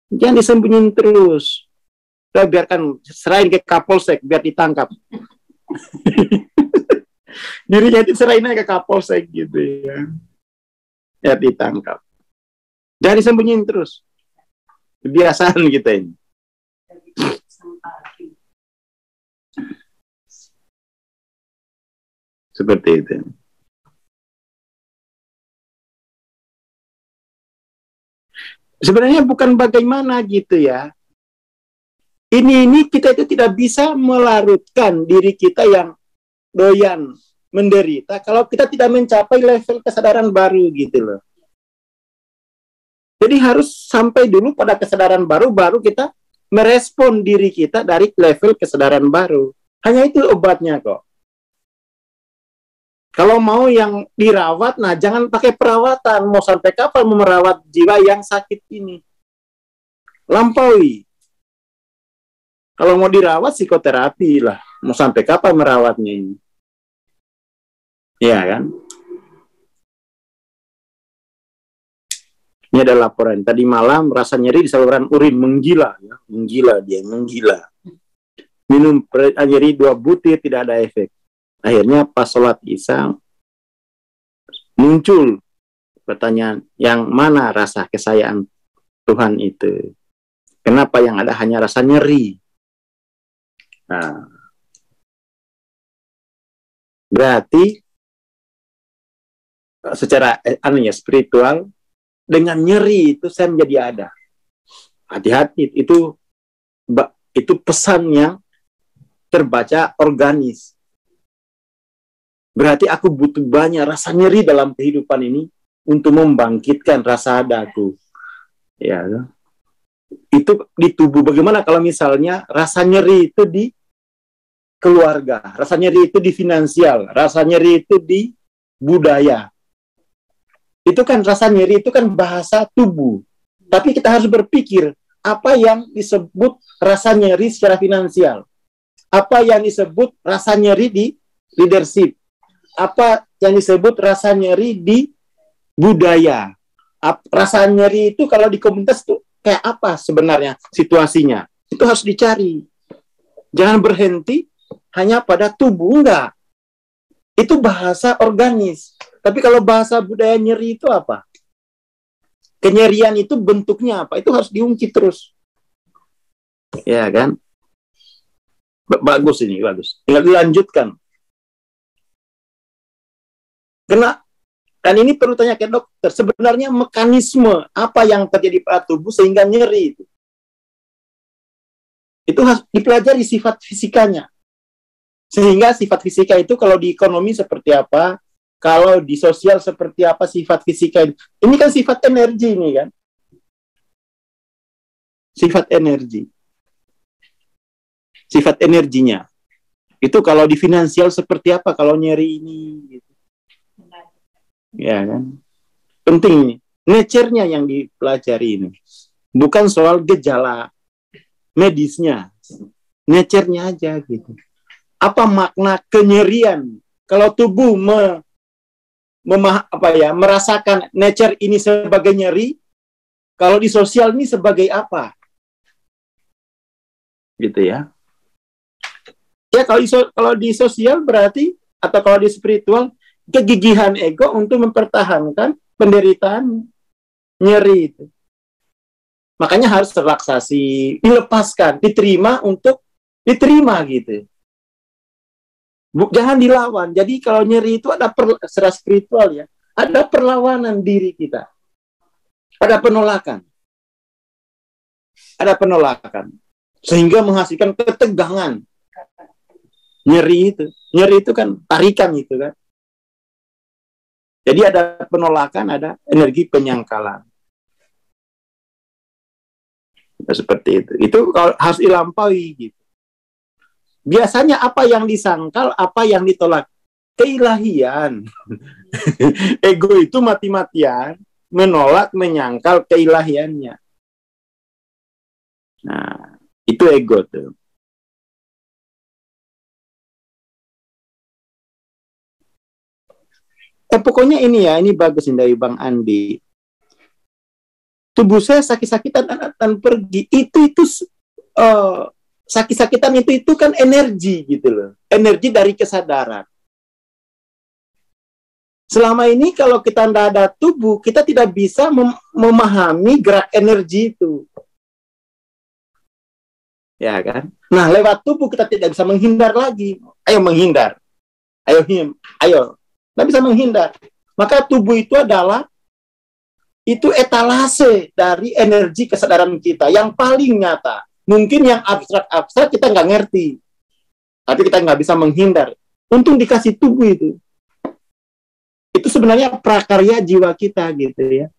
Jangan disembunyiin terus. Udah biarkan, serahin ke Kapolsek biar ditangkap. Dirinya itu serahin aja ke Kapolsek gitu ya. Ya ditangkap. Jangan disembunyiin terus. Kebiasaan kita ini. Seperti itu. Sebenarnya bukan bagaimana gitu ya. Ini kita itu tidak bisa melarutkan diri kita yang doyan menderita kalau kita tidak mencapai level kesadaran baru gitu loh. Jadi harus sampai dulu pada kesadaran baru kita merespon diri kita dari level kesadaran baru. Hanya itu obatnya kok. Kalau mau yang dirawat, nah jangan pakai perawatan. Mau sampai kapan merawat jiwa yang sakit ini? Lampaui. Kalau mau dirawat, psikoterapi lah. Mau sampai kapan merawatnya ini? Iya kan? Ini ada laporan. Tadi malam rasa nyeri di saluran urin. Menggila. Ya. Menggila. Minum nyeri 2 butir tidak ada efek. Akhirnya pas sholat Isya muncul pertanyaan, yang mana rasa kesayaan Tuhan itu? Kenapa yang ada hanya rasa nyeri? Nah, berarti secara spiritual, dengan nyeri itu saya menjadi ada. Hati-hati, itu pesan yang terbaca organis. Berarti aku butuh banyak rasa nyeri dalam kehidupan ini untuk membangkitkan rasa adaku. Ya, itu di tubuh. Bagaimana kalau misalnya rasa nyeri itu di keluarga, rasa nyeri itu di finansial, rasa nyeri itu di budaya. Itu kan rasa nyeri itu kan bahasa tubuh. Tapi kita harus berpikir apa yang disebut rasa nyeri secara finansial. Apa yang disebut rasa nyeri di leadership. Apa yang disebut rasa nyeri di budaya. Rasa nyeri itu kalau di komunitas itu kayak apa sebenarnya situasinya. Itu harus dicari. Jangan berhenti hanya pada tubuh, enggak. Itu bahasa organis. Tapi kalau bahasa budaya nyeri itu apa? Kenyerian itu bentuknya apa? Itu harus diungkit terus. Ya kan? Bagus ini, bagus. Tinggal dilanjutkan. Dan ini perlu tanya ke dokter. Sebenarnya mekanisme apa yang terjadi pada tubuh sehingga nyeri itu? Itu harus dipelajari sifat fisikanya. Sehingga sifat fisika itu kalau di ekonomi seperti apa, kalau di sosial seperti apa sifat fisika itu. Ini kan sifat energi ini kan. Sifat energi. Sifat energinya. Itu kalau di finansial seperti apa kalau nyeri ini. Gitu. Ya kan. Penting ini. Nature-nya yang dipelajari ini. Bukan soal gejala medisnya. Nature-nya aja gitu. Apa makna kenyerian? Kalau tubuh merasakan nature ini sebagai nyeri, kalau di sosial ini sebagai apa? gitu ya. Ya kalau di sosial berarti, atau kalau di spiritual, kegigihan ego untuk mempertahankan penderitaan nyeri itu. Makanya harus relaksasi, dilepaskan, diterima untuk diterima gitu. Jangan dilawan. Jadi kalau nyeri itu ada secara spiritual ya, ada perlawanan diri kita. Ada penolakan. Ada penolakan. Sehingga menghasilkan ketegangan. Nyeri itu kan tarikan itu kan. Jadi ada penolakan, ada energi penyangkalan. Seperti itu. Itu harus dilampaui gitu. Biasanya apa yang disangkal, apa yang ditolak? Keilahian. Ego itu mati-matian menolak, menyangkal keilahiannya. Nah, itu ego tuh. Pokoknya ini ya, ini bagus dari Bang Andi. Tubuh saya sakit-sakitan dan pergi. Itu sakit-sakitan itu kan energi gitu loh. Energi dari kesadaran. Selama ini kalau kita tidak ada tubuh, kita tidak bisa memahami gerak energi itu. Ya kan? Nah, lewat tubuh kita tidak bisa menghindar lagi. Ayo menghindar. Ayo. Tidak bisa menghindar. Maka tubuh itu adalah etalase dari energi kesadaran kita yang paling nyata. Mungkin yang abstrak-abstrak kita nggak ngerti. Tapi kita nggak bisa menghindar. Untung dikasih tubuh itu. Itu sebenarnya prakarya jiwa kita gitu ya.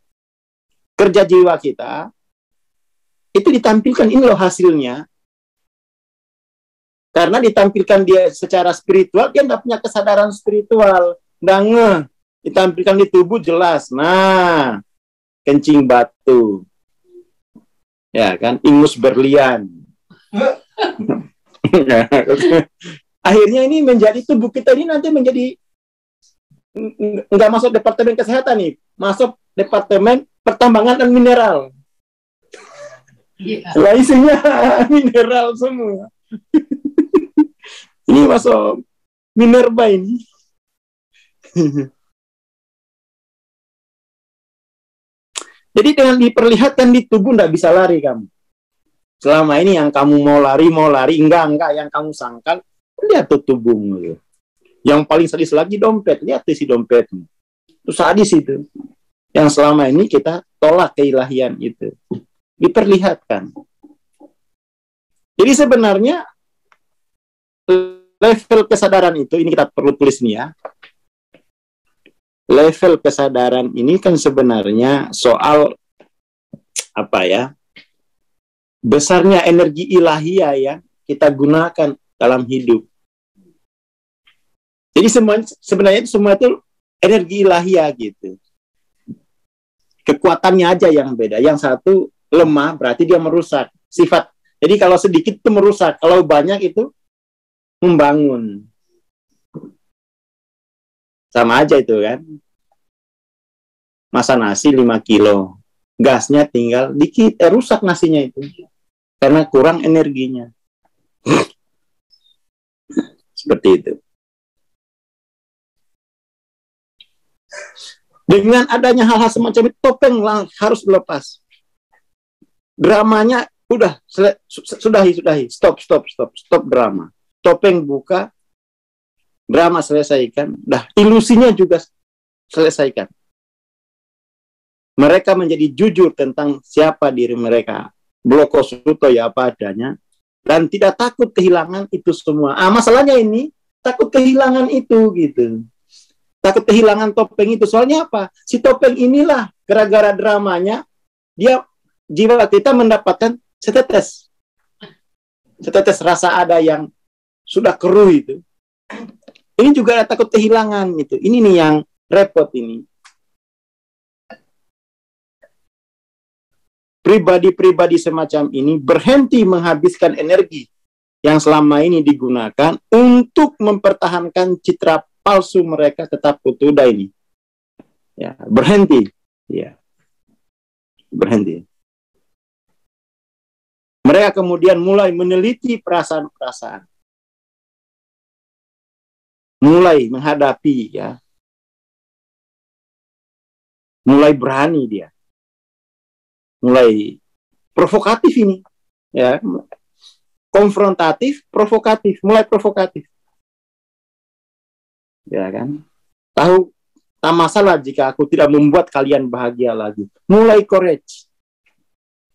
Kerja jiwa kita itu ditampilkan, ini loh hasilnya. Karena ditampilkan dia secara spiritual, dia nggak punya kesadaran spiritual. Nggak ditampilkan di tubuh jelas. Nah, kencing batu. Ya kan, ingus berlian. Akhirnya ini menjadi tubuh kita ini nanti menjadi nggak masuk departemen kesehatan nih, masuk departemen pertambangan dan mineral. Wah, isinya mineral semua. Ini masuk Minerba ini. Jadi dengan diperlihatkan di tubuh nggak bisa lari kamu. Selama ini yang kamu mau lari, enggak yang kamu sangkal, lihat tuh tubuhmu. Yang paling sadis lagi dompet, lihat isi dompetmu. Itu sadis itu. Yang selama ini kita tolak keilahian itu. Diperlihatkan. Jadi sebenarnya level kesadaran itu, ini kita perlu tulis nih ya. Level kesadaran ini kan sebenarnya soal apa ya? Besarnya energi ilahiyah yang kita gunakan dalam hidup. Jadi sebenarnya semua itu energi ilahiyah gitu. Kekuatannya aja yang beda. Yang satu lemah berarti dia merusak. Sifat. Jadi kalau sedikit itu merusak, kalau banyak itu membangun. Sama aja itu kan. Masak nasi 5 kilo. Gasnya tinggal dikit, rusak nasinya itu. Karena kurang energinya. Seperti itu. Dengan adanya hal-hal semacam itu, topeng harus dilepas. Dramanya udah sudahi. Stop drama. Topeng buka, drama selesaikan. Dah, ilusinya juga selesaikan. Mereka menjadi jujur tentang siapa diri mereka. Bloko suto ya apa adanya. Dan tidak takut kehilangan itu semua. Masalahnya ini, takut kehilangan itu gitu. Takut kehilangan topeng itu. Soalnya apa? Si topeng inilah, gara-gara dramanya, jiwa kita mendapatkan setetes rasa ada yang sudah keruh itu. Ini juga ada takut kehilangan gitu. Ini nih yang repot ini. Pribadi-pribadi semacam ini berhenti menghabiskan energi yang selama ini digunakan untuk mempertahankan citra palsu mereka tetap utuh ini. Ya, berhenti. Ya. Berhenti. Mereka kemudian mulai meneliti perasaan-perasaan. Mulai menghadapi, ya. Mulai berani dia. Mulai provokatif ini, ya. Konfrontatif, provokatif, mulai provokatif. Ya kan? Tahu, tak masalah jika aku tidak membuat kalian bahagia lagi. Mulai courage.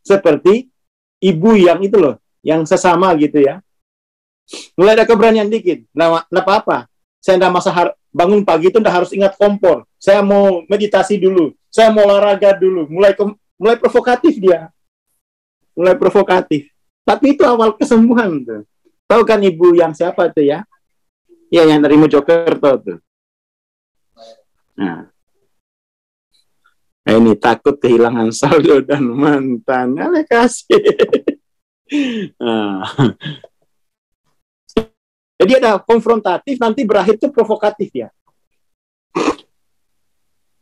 Seperti ibu yang itu loh, yang sesama gitu ya. Mulai ada keberanian dikit. Nah, apa-apa. Saya tidak masa bangun pagi itu tidak harus ingat kompor. Saya mau meditasi dulu. Saya mau olahraga dulu. Mulai provokatif dia. Mulai provokatif. Tapi itu awal kesembuhan tuh. Tahu kan ibu yang siapa tuh ya? Ya, yang dari Mojokerto tuh. Nah, ini takut kehilangan saldo dan mantan. Alek kasih. Nah. Jadi ada konfrontatif, nanti berakhir itu provokatif ya.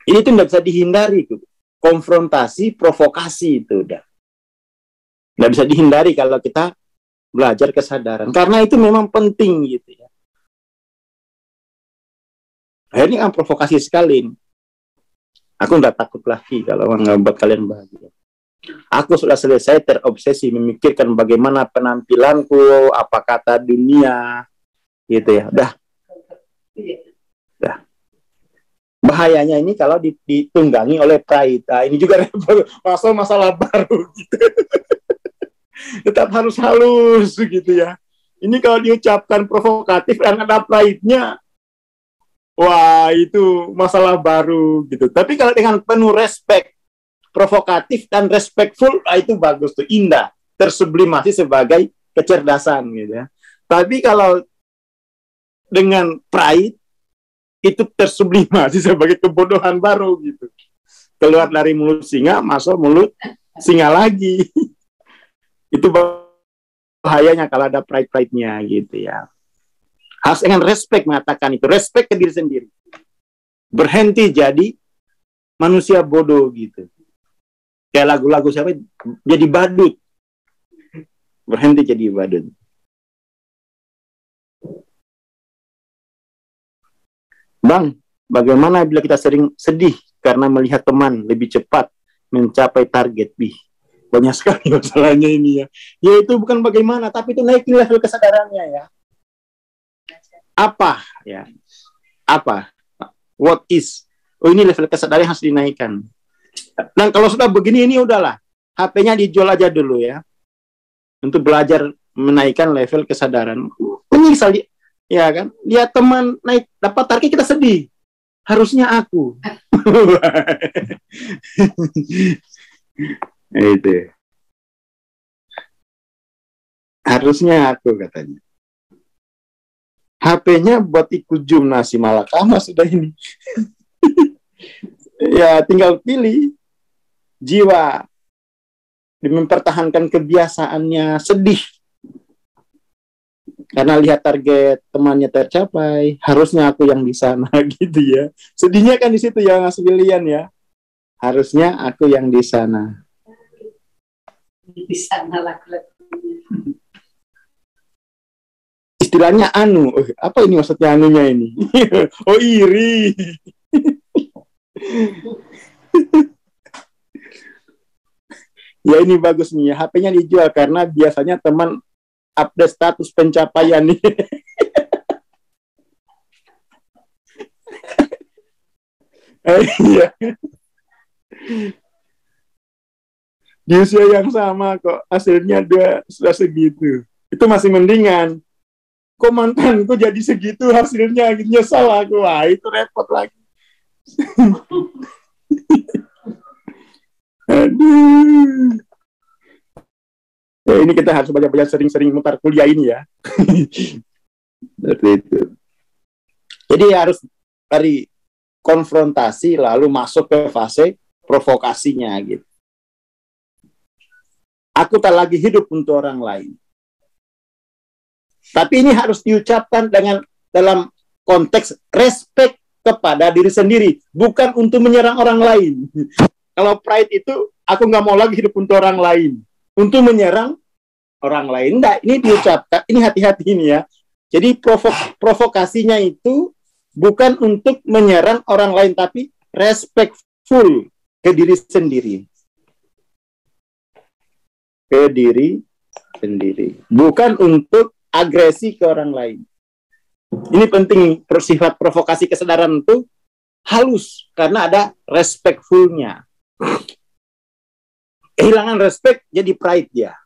Ini tuh nggak bisa dihindari tuh. Konfrontasi, provokasi itu udah. Nggak bisa dihindari kalau kita belajar kesadaran. Karena itu memang penting gitu ya. Akhirnya kan provokasi sekali. Aku nggak takut lagi kalau nggak buat kalian bahagia. Aku sudah selesai terobsesi memikirkan bagaimana penampilanku, apa kata dunia, gitu ya. Udah. Bahayanya ini kalau ditunggangi oleh pride. Nah, ini juga masalah baru gitu. Tetap harus halus gitu ya. Ini kalau diucapkan provokatif dan ada pride-nya, wah itu masalah baru gitu. Tapi kalau dengan penuh respect, provokatif dan respectful, itu bagus tuh, indah, tersublimasi sebagai kecerdasan gitu ya. Tapi kalau dengan pride, itu tersublimasi sebagai kebodohan baru gitu. Keluar dari mulut singa, masuk mulut singa lagi. Itu bahayanya kalau ada pride-nya gitu ya. Harus dengan respect mengatakan itu, respect ke diri sendiri. Berhenti jadi manusia bodoh gitu. Kayak lagu-lagu siapa, jadi badut. Berhenti jadi badut. Bang, bagaimana bila kita sering sedih karena melihat teman lebih cepat mencapai target? Banyak sekali masalahnya ini ya. Ya itu bukan bagaimana, tapi itu naikin level kesadarannya ya. Apa ya? Apa? What is? Oh, ini level kesadaran harus dinaikkan. Dan kalau sudah begini, ini udahlah. HP-nya dijual aja dulu ya. Untuk belajar menaikkan level kesadaran. Menyesal ya kan? Lihat teman naik dapat target kita sedih. Harusnya aku. Itu. Harusnya aku katanya. HP-nya buat ikut Jumnasi Malakama sudah ini. Ya tinggal pilih. Jiwa mempertahankan kebiasaannya sedih karena lihat target temannya tercapai, harusnya aku yang di sana gitu ya. Sedihnya kan di situ ya Mas William ya. Harusnya aku yang di sana. Di sana lagu-lagunya. Istilahnya anu, apa ini maksudnya anunya ini? Oh iri. Ya ini bagus nih ya, HP-nya dijual karena biasanya teman update status pencapaian nih. Iya. Di usia yang sama kok, hasilnya dia sudah segitu. Itu masih mendingan. Kok mantanku jadi segitu hasilnya, nyesal aku. Wah, itu repot lagi. Aduh. Ya, ini kita harus banyak-banyak sering-sering mutar kuliah ini ya. Seperti itu. Jadi harus dari konfrontasi lalu masuk ke fase provokasinya gitu. Aku tak lagi hidup untuk orang lain. Tapi ini harus diucapkan dengan dalam konteks respect kepada diri sendiri, bukan untuk menyerang orang lain. Kalau pride itu, aku nggak mau lagi hidup untuk orang lain. Untuk menyerang, orang lain. Enggak, ini diucapkan, ini hati-hati ini ya. Jadi provokasinya itu bukan untuk menyerang orang lain, tapi respectful ke diri sendiri. Ke diri sendiri. Bukan untuk agresi ke orang lain. Ini penting, sifat provokasi kesadaran itu halus, karena ada respectful-nya. Kehilangan respect jadi pride dia.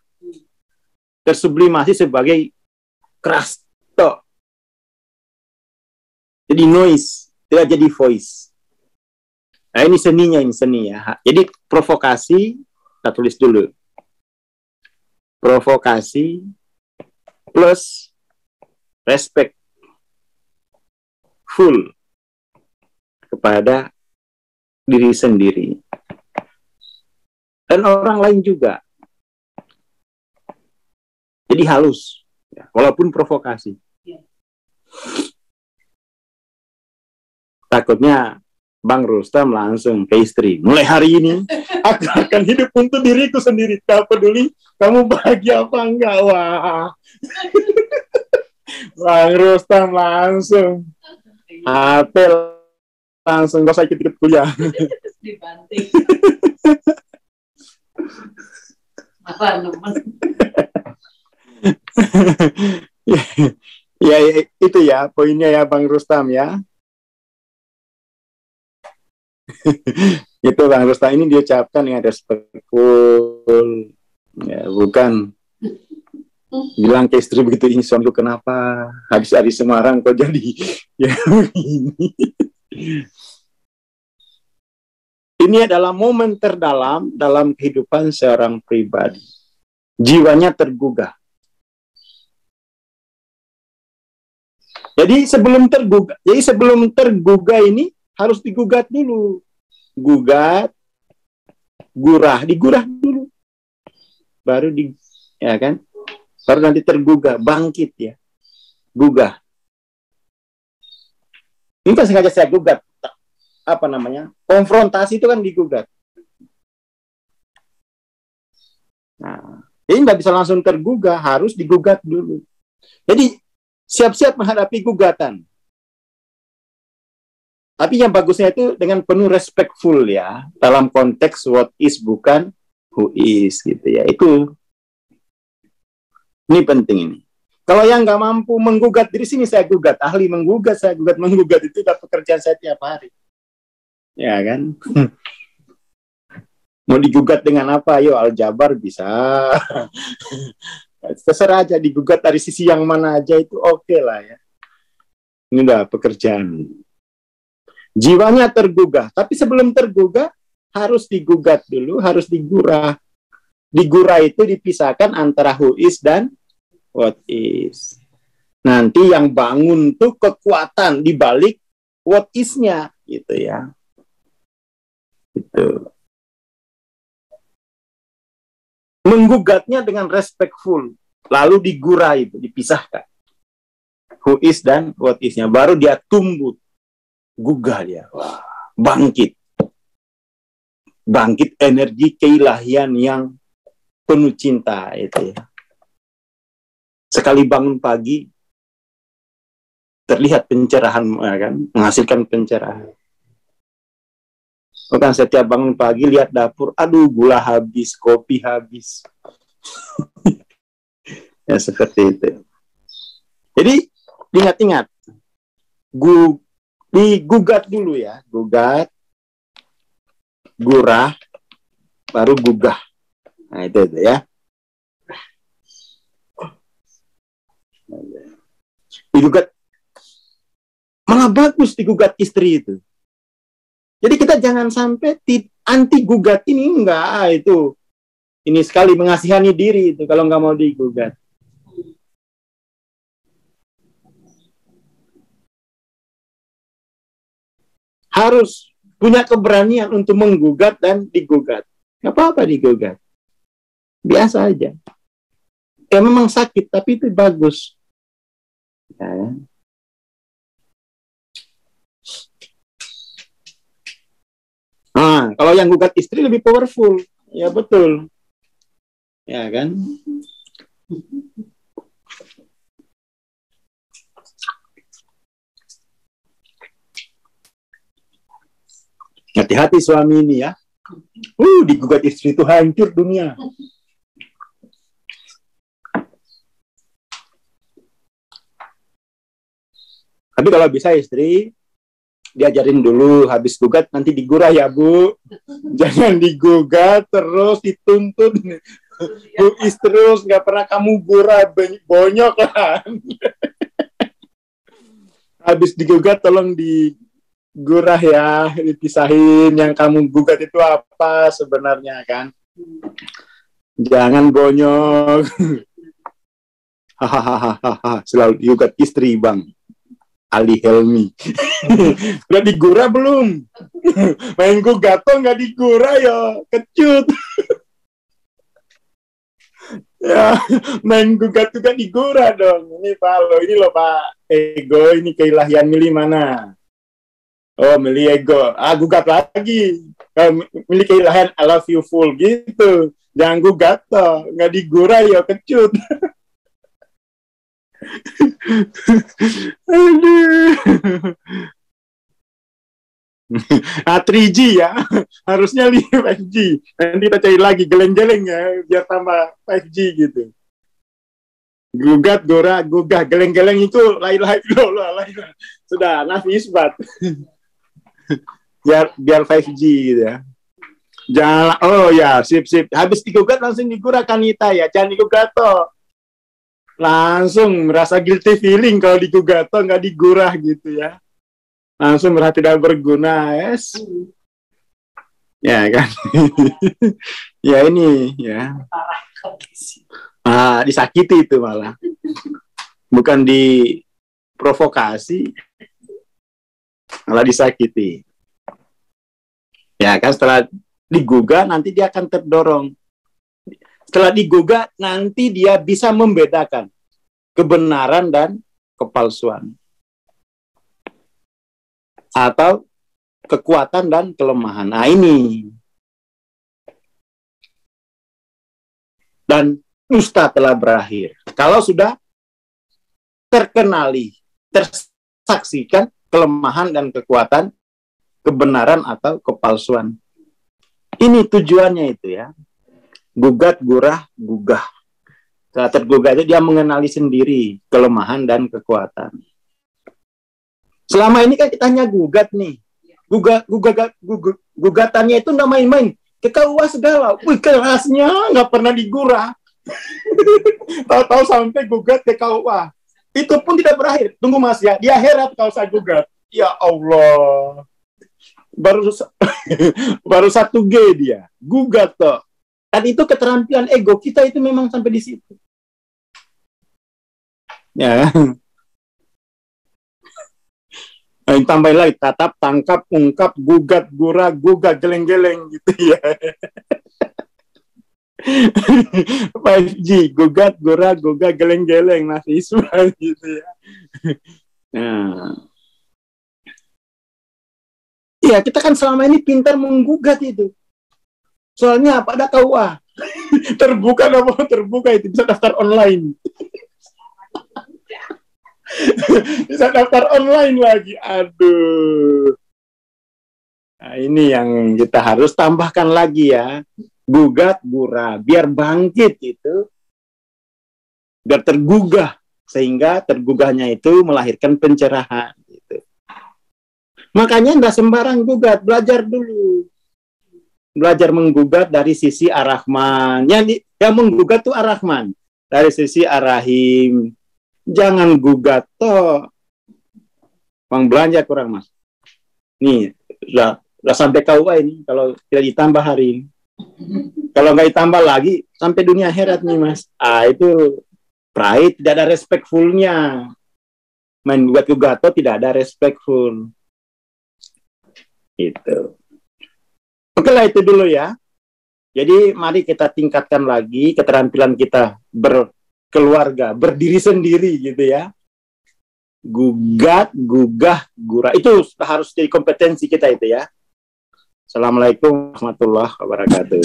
Tersublimasi sebagai keras. Jadi noise, tidak jadi voice. Nah, ini seninya, ini seni ya. Jadi provokasi, kita tulis dulu. Provokasi plus respect full kepada diri sendiri. Dan orang lain juga. Jadi halus, ya, walaupun provokasi. Takutnya Bang Rustam langsung ke istri. Mulai hari ini, aku akan hidup untuk diriku sendiri. Tak peduli kamu bahagia apa enggak. Wah. Bang Rustam langsung. Apel langsung gak usah ikut kuliah. Dibanting. Apa teman? Ya, itu ya poinnya ya Bang Rustam ya. Itu Bang Rustam, ini diucapkan dengan respectful ya, bukan bilang ke istri begitu, ini suamiku kenapa habis hari Semarang kok jadi ya begini. Ini adalah momen terdalam dalam kehidupan seorang pribadi. Jiwanya tergugah. Jadi sebelum tergugah ini harus digugat dulu. Gugat, digurah dulu. Baru ya kan? Baru nanti tergugah, bangkit ya. Gugah. Ini kan sengaja saya gugat. Apa namanya? Konfrontasi itu kan digugat. Nah, ini nggak bisa langsung tergugah, harus digugat dulu. Jadi siap-siap menghadapi gugatan. Tapi yang bagusnya itu dengan penuh respectful ya, dalam konteks what is bukan who is gitu ya. Itu ini penting ini. Kalau yang nggak mampu menggugat diri sini saya gugat, ahli menggugat saya gugat, menggugat itu udah pekerjaan saya tiap hari. Ya kan? Mau digugat dengan apa? Yo aljabar bisa. Terserah aja digugat dari sisi yang mana aja itu oke lah ya. Ini udah pekerjaan. Jiwanya tergugah, tapi sebelum tergugah harus digugat dulu, harus digurah. Digurah itu dipisahkan antara who is dan what is. Nanti yang bangun tuh kekuatan di balik what is-nya gitu ya. Gitu. Menggugatnya dengan respectful, lalu digurah itu, dipisahkan. Who is dan what is-nya, baru dia tumbuh. Gugah dia, wah, bangkit energi keilahian yang penuh cinta itu ya. Sekali bangun pagi terlihat pencerahan ya kan, menghasilkan pencerahan. Bukan setiap bangun pagi lihat dapur, aduh gula habis, kopi habis. Ya seperti itu. Jadi ingat-ingat, digugat dulu ya, gugat, gurah, baru gugah. Nah itu ya. Digugat, malah bagus digugat istri itu. Jadi kita jangan sampai anti gugat ini enggak itu. Ini sekali mengasihani diri itu kalau nggak mau digugat. Harus punya keberanian untuk menggugat dan digugat. Nggak apa-apa digugat. Biasa aja. Ya memang sakit, tapi itu bagus. Ya. Nah, kalau yang gugat istri lebih powerful. Ya betul. Ya kan? Hati-hati suami ini ya. Digugat istri itu hancur dunia. Tapi kalau bisa istri diajarin dulu, habis gugat nanti digurah ya Bu. Jangan digugat terus dituntut. Bu terus nggak pernah kamu gurah, bonyok kan. Habis digugat tolong digurah ya, dipisahin yang kamu gugat itu apa sebenarnya kan. Jangan bonyok. Hahaha, selalu gugat istri Bang Ali Helmi. Udah digurah belum? Main gugato nggak digurah ya, kecut. Ya, main gugat juga digurah dong. Ini Pak, ini loh Pak Ego, ini keilahian milih mana? Oh, milih Ego. Gugat lagi. Milih keilahian I love you full gitu. Jangan gugat toh, nggak digurah ya kecut. Aduh. 3G ya, harusnya 5G. Nanti kita cari lagi geleng-geleng ya, biar tambah 5G gitu. Gugat, gora, gugah, geleng-geleng itu la ilaha illallah. Sudah, nafi isbat. biar 5G gitu ya. Jangan, sip. Habis digugat langsung digurah kanita ya, jangan digugat toh. Langsung merasa guilty feeling kalau digugat toh, nggak digurah gitu ya. Langsung merasa tidak berguna, yes. Ya kan. Ya ini ya. Disakiti itu malah. Bukan diprovokasi, malah disakiti. Ya kan, setelah digugah nanti dia akan terdorong. Setelah digugah nanti dia bisa membedakan kebenaran dan kepalsuan. Atau kekuatan dan kelemahan. Nah ini. Dan dusta telah berakhir. Kalau sudah terkenali, tersaksikan kelemahan dan kekuatan, kebenaran atau kepalsuan. Ini tujuannya itu ya. Gugat, gurah, gugah. Setelah tergugah itu dia mengenali sendiri kelemahan dan kekuatan. Selama ini kan kita hanya gugat nih. Gugatannya itu nggak main-main. Ke KUA segala. Kerasnya nggak pernah digurah. Tahu-tahu sampai gugat ke KUA. Itu pun tidak berakhir. Tunggu Mas ya. Dia herat kalau saya gugat. Ya Allah. Baru 1G dia. Gugat toh. Dan itu keterampilan ego kita itu memang sampai di situ. Ya. Tambahin lagi, tatap, tangkap, ungkap, gugat, gurah, gugah, geleng-geleng gitu ya. 5G, gugat, gurah, gugah, geleng-geleng, nasisme gitu ya. Nah. Ya, kita kan selama ini pintar menggugat itu. Soalnya apa? Ada KUA. Terbuka itu, bisa daftar online. Bisa daftar online lagi. Aduh. Nah, ini yang kita harus tambahkan lagi ya. Gugat, gurah. Biar bangkit itu. Biar tergugah. Sehingga tergugahnya itu melahirkan pencerahan. Gitu. Makanya nggak sembarang gugat. Belajar dulu. Belajar menggugat dari sisi Ar-Rahman. Yang menggugat itu Ar-Rahman. Dari sisi Ar-Rahim. Jangan gugat toh. Uang belanja kurang Mas. Nih, sudah sampai KUA ini kalau tidak ditambah hari ini. Kalau nggak ditambah lagi sampai dunia akhirat nih Mas. Itu pride, tidak ada respectfulnya. Main gugat toh tidak ada respectful. Itu. Oke lah itu dulu ya. Jadi mari kita tingkatkan lagi keterampilan kita berkeluarga, berdiri sendiri gitu ya. Gugat, gugah, gurah. Itu harus jadi kompetensi kita itu ya. Assalamualaikum warahmatullahi wabarakatuh.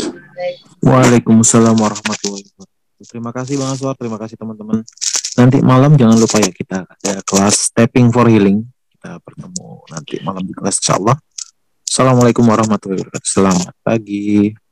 Waalaikumsalam warahmatullahi wabarakatuh. Terima kasih Bang Aswar, terima kasih teman-teman. Nanti malam jangan lupa ya kita ada kelas Stepping for Healing. Kita bertemu nanti malam di kelas insyaallah. Assalamualaikum warahmatullahi wabarakatuh. Selamat pagi.